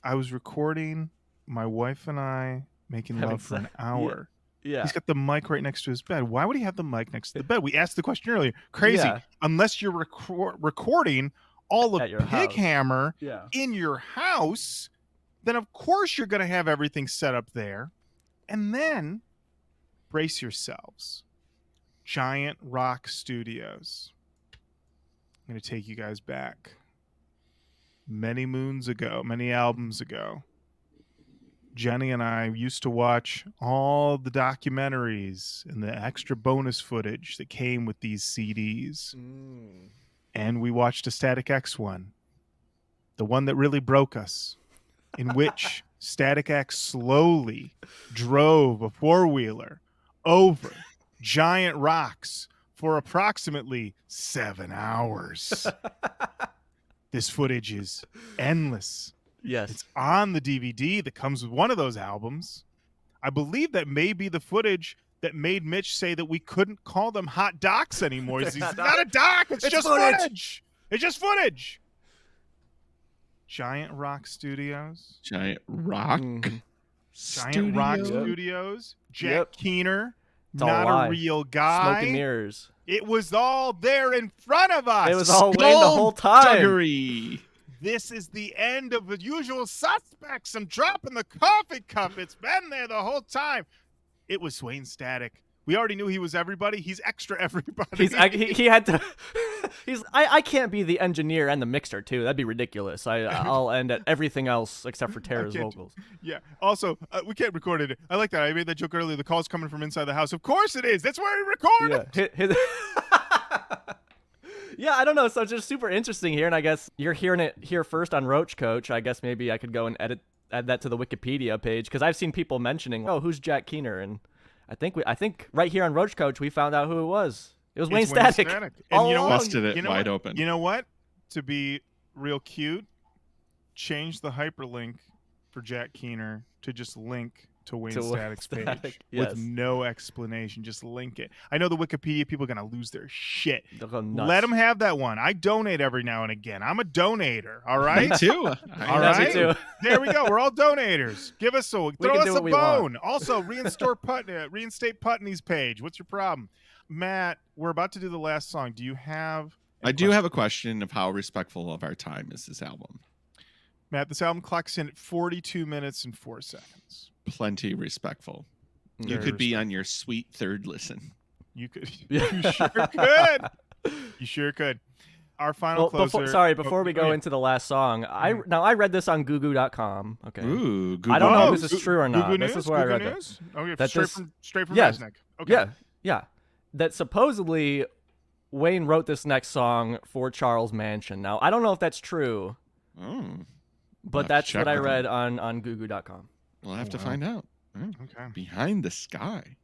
I was recording my wife and I making Having love for an sex. hour. Yeah. He's got the mic right next to his bed. Why would he have the mic next to the bed? We asked the question earlier. Crazy. Yeah. Unless you're recording all of At your Pighammer Yeah. in your house, then of course you're going to have everything set up there. And then brace yourselves. Giant Rock Studios. I'm going to take you guys back. Many moons ago, many albums ago, Jenny and I used to watch all the documentaries and the extra bonus footage that came with these CDs. And we watched a Static X one, the one that really broke us, in which Static X slowly drove a four-wheeler over giant rocks for approximately 7 hours. This footage is endless. Yes. It's on the DVD that comes with one of those albums. I believe that may be the footage that made Mitch say that we couldn't call them hot docs anymore. It's not a doc. It's just footage. It's just footage. Giant Rock Studios. Giant Rock. Giant Rock Studio? Studios. Jack Yep. Keener. It's all Not lie. a real Smoke guy. and mirrors. It was all there in front of us. It was all Wayne the whole time. Duggery. This is the end of The Usual Suspects. I'm dropping the coffee cup. It's been there the whole time. It was Wayne Static. We already knew he was everybody. He's extra everybody. He had to. I can't be the engineer and the mixer too. That'd be ridiculous. I'll end at everything else except for Tara's can't- vocals. Yeah. Also, we can't record it. I like that. I made that joke earlier. The call's coming from inside the house. Of course it is. That's where we record it. Yeah, I don't know. So it's just super interesting here, and I guess you're hearing it here first on Roach Koach. I guess maybe I could go and add that to the Wikipedia page, because I've seen people mentioning, "Oh, who's Jack Keener?" And I think right here on Roach Koach we found out who it was. It was Wayne It's Wayne Static. Static. All And you know along. what? Busted it You know wide what? open. You know what? To be real cute, change the hyperlink for Jack Keener to just link to Wayne To Wayne Static's page Static, yes. with no explanation. Just link it. I know the Wikipedia people are going to lose their shit. They'll go nuts. Let them have that one. I donate every now and again. I'm a donator. All right. Me too. All Yeah, me right. too. There we go. We're all donators. Give us throw can us do a what we want. bone. Also, reinstate Putney's page. What's your problem? Matt, we're about to do the last song. Do you have I do have a question of how respectful of our time is this album. Matt, this album clocks in at 42 minutes and 4 seconds. Plenty respectful. You Very could be on your sweet third listen. You could. You sure could. You sure could. Our final Well, closer. before we go yeah. into the last song, I read this on Gugu.com. Okay. Ooh, I don't know Oh, if this is true or not. Google This News? is where I Google read that. News? Oh, yeah, That straight this- from Yes. Resnick. Okay. Yeah. That supposedly Wayne wrote this next song for Charles Manson. Now, I don't know if that's true, Oh, but I'll that's check what I with read on Gugu.com. we'll have to wow. find out. Oh, Okay. Behind the Sky.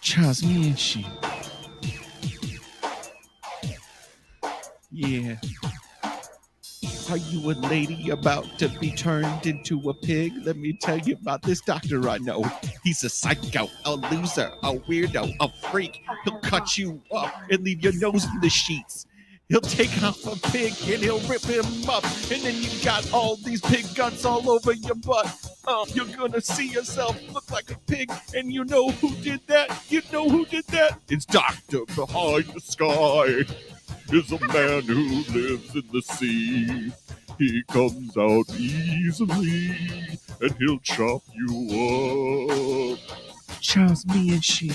Charles Manson. Yeah. Are you a lady about to be turned into a pig? Let me tell you about this doctor I know. He's a psycho, a loser, a weirdo, a freak. He'll cut you up and leave your nose in the sheets. He'll take off a pig and he'll rip him up. And then you got all these pig guts all over your butt. You're gonna see yourself look like a pig. And you know who did that? You know who did that? It's Doctor Behind the Sky. Is a man who lives in the sea. He comes out easily and he'll chop you up. Charles Manson.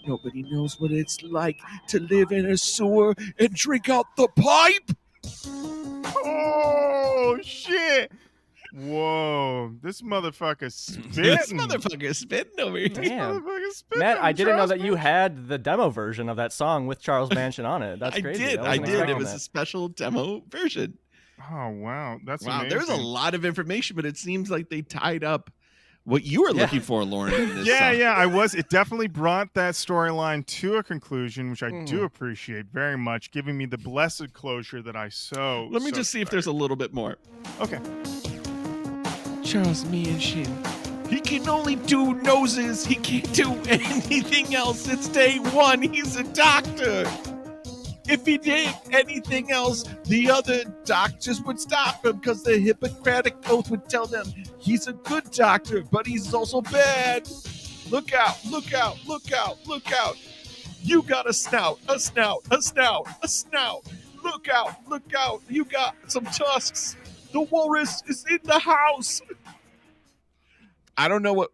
Nobody knows what it's like to live in a sewer and drink out the pipe. Oh shit! Whoa, this motherfucker spitting. This motherfucker spitting over here. This Damn. motherfucker spitting Matt, on I didn't know Charles that you Manson. had the demo version of that song with Charles Manson on it. That's crazy. I wasn't did. It expecting was that. a special demo version. Oh wow, that's Wow, amazing. there's a lot of information, but it seems like they tied up what you were looking for, Lorin. In this Yeah, song. yeah, I was. It definitely brought that storyline to a conclusion, which I do appreciate very much, giving me the blessed closure that I so. Let me just see if there's a little bit more. Okay. Charles Manson. He can only do noses. He can't do anything else. It's day one. He's a doctor. If he did anything else, the other doctors would stop him because the Hippocratic Oath would tell them he's a good doctor, but he's also bad. Look out, look out, look out, look out. You got a snout, a snout, a snout, a snout. Look out, look out. You got some tusks. The walrus is in the house. I don't know what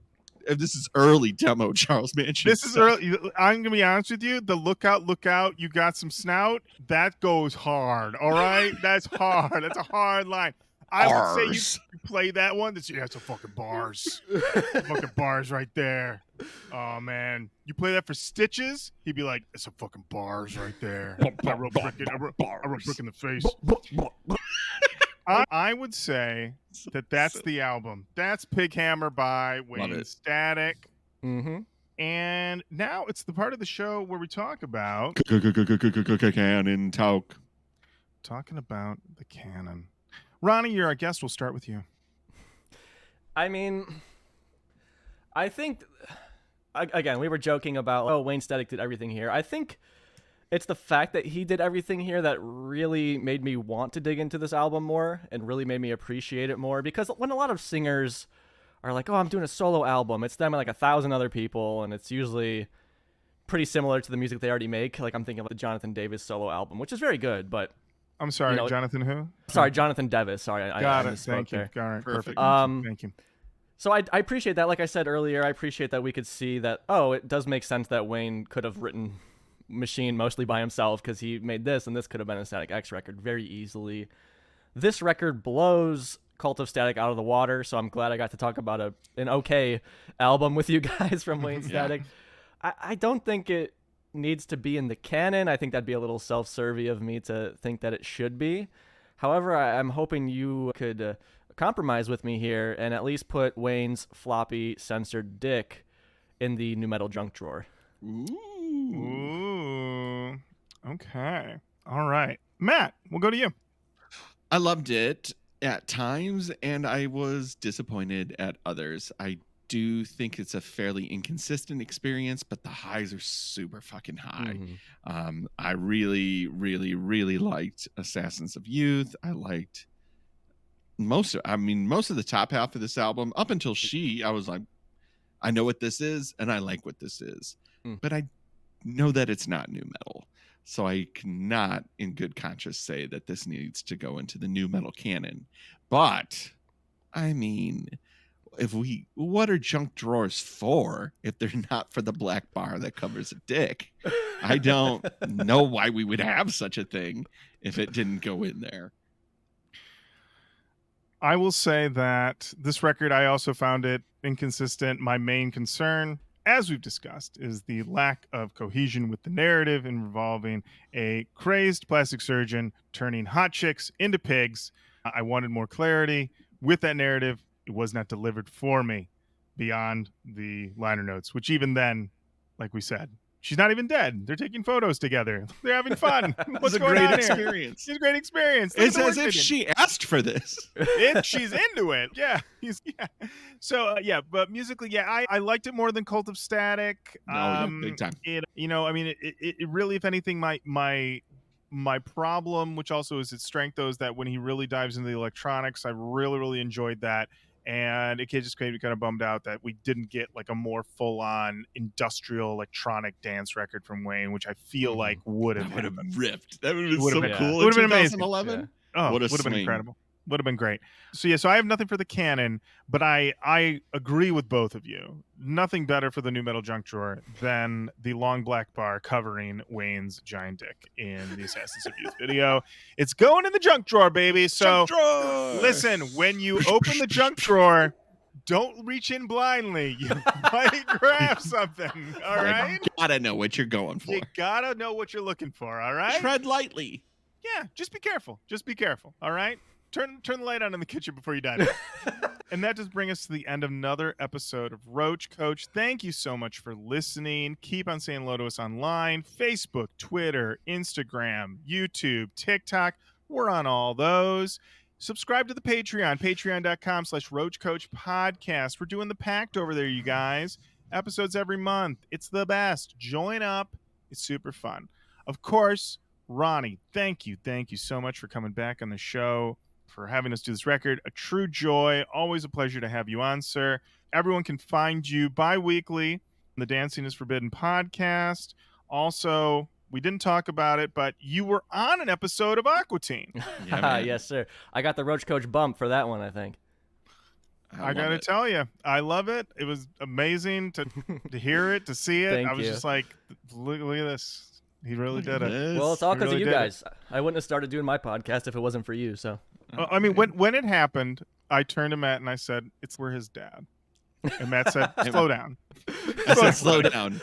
if this is early demo Charles Manson. This is early. I'm gonna be honest with you. The look out, you got some snout. That goes hard. All right, that's hard. That's a hard line. I would say you play that one. That's some fucking bars. Fucking bars right there. Oh man, you play that for Stitches, he'd be like, "It's some fucking bars right there." I wrote brick in the face. I would say that's the album. That's Pighammer by Wayne Static. Mm-hmm. And now it's the part of the show where we talk about Canon talk. talking about the canon. Ronnie, you're our guest. We'll start with you. I mean, I think, again, we were joking about, Wayne Static did everything here. I think it's the fact that he did everything here that really made me want to dig into this album more and really made me appreciate it more. Because when a lot of singers are like, oh, I'm doing a solo album, it's them and like 1,000 other people, and it's usually pretty similar to the music they already make. Like I'm thinking of the Jonathan Davis solo album, which is very good, but I'm sorry, You know, Jonathan who? sorry, Jonathan Davis. Sorry, Got I it. misspoke Thank you. there. All right, perfect. Perfect. Thank you. So I appreciate that. Like I said earlier, I appreciate that we could see that, it does make sense that Wayne could have written Machine mostly by himself because he made this, and this could have been a Static X record very easily. This record blows Cult of Static out of the water, so I'm glad I got to talk about an okay album with you guys from Wayne Static. I don't think it needs to be in the canon. I think that'd be a little self-serving of me to think that it should be. However, I'm hoping you could compromise with me here and at least put Wayne's floppy censored dick in the nu metal junk drawer. Ooh. Okay. All right. Matt, we'll go to you. I loved it at times, and I was disappointed at others. I do think it's a fairly inconsistent experience, but the highs are super fucking high. Mhm. I really, really, really liked Assassins of Youth. I liked most of the top half of this album up until I was like, I know what this is, and I like what this is, but I know that it's not nu metal. So I cannot in good conscience say that this needs to go into the nu metal canon. But I mean, what are junk drawers for if they're not for the black bar that covers a dick? I don't know why we would have such a thing if it didn't go in there. I will say that this record, I also found it inconsistent. My main concern, as we've discussed, is the lack of cohesion with the narrative involving a crazed plastic surgeon turning hot chicks into pigs. I wanted more clarity with that narrative. It was not delivered for me beyond the liner notes, which even then, like we said, she's not even dead. They're taking photos together. They're having fun. What's It's a going great on experience. here? It's a great experience. Look It's at the as work if they did. she asked for this. She's into it. Yeah. So but musically, I liked it more than Cult of Static. Big time. It really, if anything, my problem, which also is its strength, though, is that when he really dives into the electronics, I really, really enjoyed that. And it just made me kind of bummed out that we didn't get like a more full-on industrial electronic dance record from Wayne, which I feel like would have ripped. That would have been Would so have been- cool. would have in been amazing. 2011. Yeah. Oh, What a would have been swing. incredible. Would have been great. So yeah, so I have nothing for the canon, but I agree with both of you. Nothing better for the new metal junk drawer than the long black bar covering Wayne's giant dick in the Assassins of Youth video. It's going in the junk drawer, baby. So listen, when you open the junk drawer, don't reach in blindly. You might grab something. All right. You gotta know what you're going for. You gotta know what you're looking for. All right. Tread lightly. Yeah, just be careful. Just be careful. All right. Turn the light on in the kitchen before you dive in. And that does bring us to the end of another episode of Roach Koach. Thank you so much for listening. Keep on saying hello to us online. Facebook, Twitter, Instagram, YouTube, TikTok. We're on all those. Subscribe to the Patreon, patreon.com/Roach Koach Podcast. We're doing the pact over there, you guys. Episodes every month. It's the best. Join up. It's super fun. Of course, Ronnie, thank you so much for coming back on the show, for having us do this record. A true joy. Always a pleasure to have you on, sir. Everyone can find you bi-weekly on the Dancing is Forbidden podcast. Also, we didn't talk about it, but you were on an episode of Aqua Teen. Yeah, man. Yes, sir. I got the Roach Koach bump for that one, I think. I got to tell you, I love it. It was amazing to hear it, to see it. Thank I was you. just like, look at this. He really did it. Well, it's all He because really of you did it. guys. I wouldn't have started doing my podcast if it wasn't for you. So I mean, when it happened, I turned to Matt and I said, we're his dad. And Matt said, slow down. I said slow down.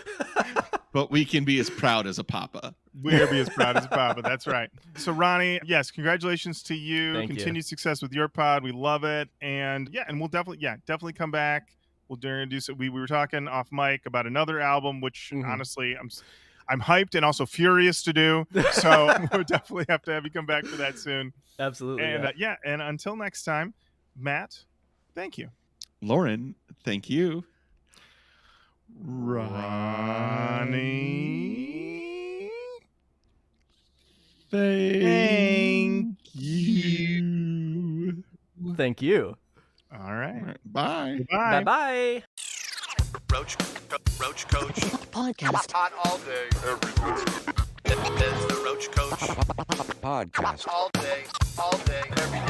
But we can be as proud as a papa. We're going to be as proud as a papa. That's right. So, Ronnie, yes, congratulations to you. Thank you. Continued success with your pod. We love it. And yeah, and we'll definitely come back. We'll do so. We were talking off mic about another album, which honestly, I'm hyped and also furious to do. So we'll definitely have to have you come back for that soon. absolutely. And and until next time, Matt, thank you. Lorin, thank you. Ronnie, Thank you. Thank you. all right. All right, bye. Bye bye. Roach Koach Podcast. Hot all day, every day. It's the Roach Koach Podcast. All day, every day.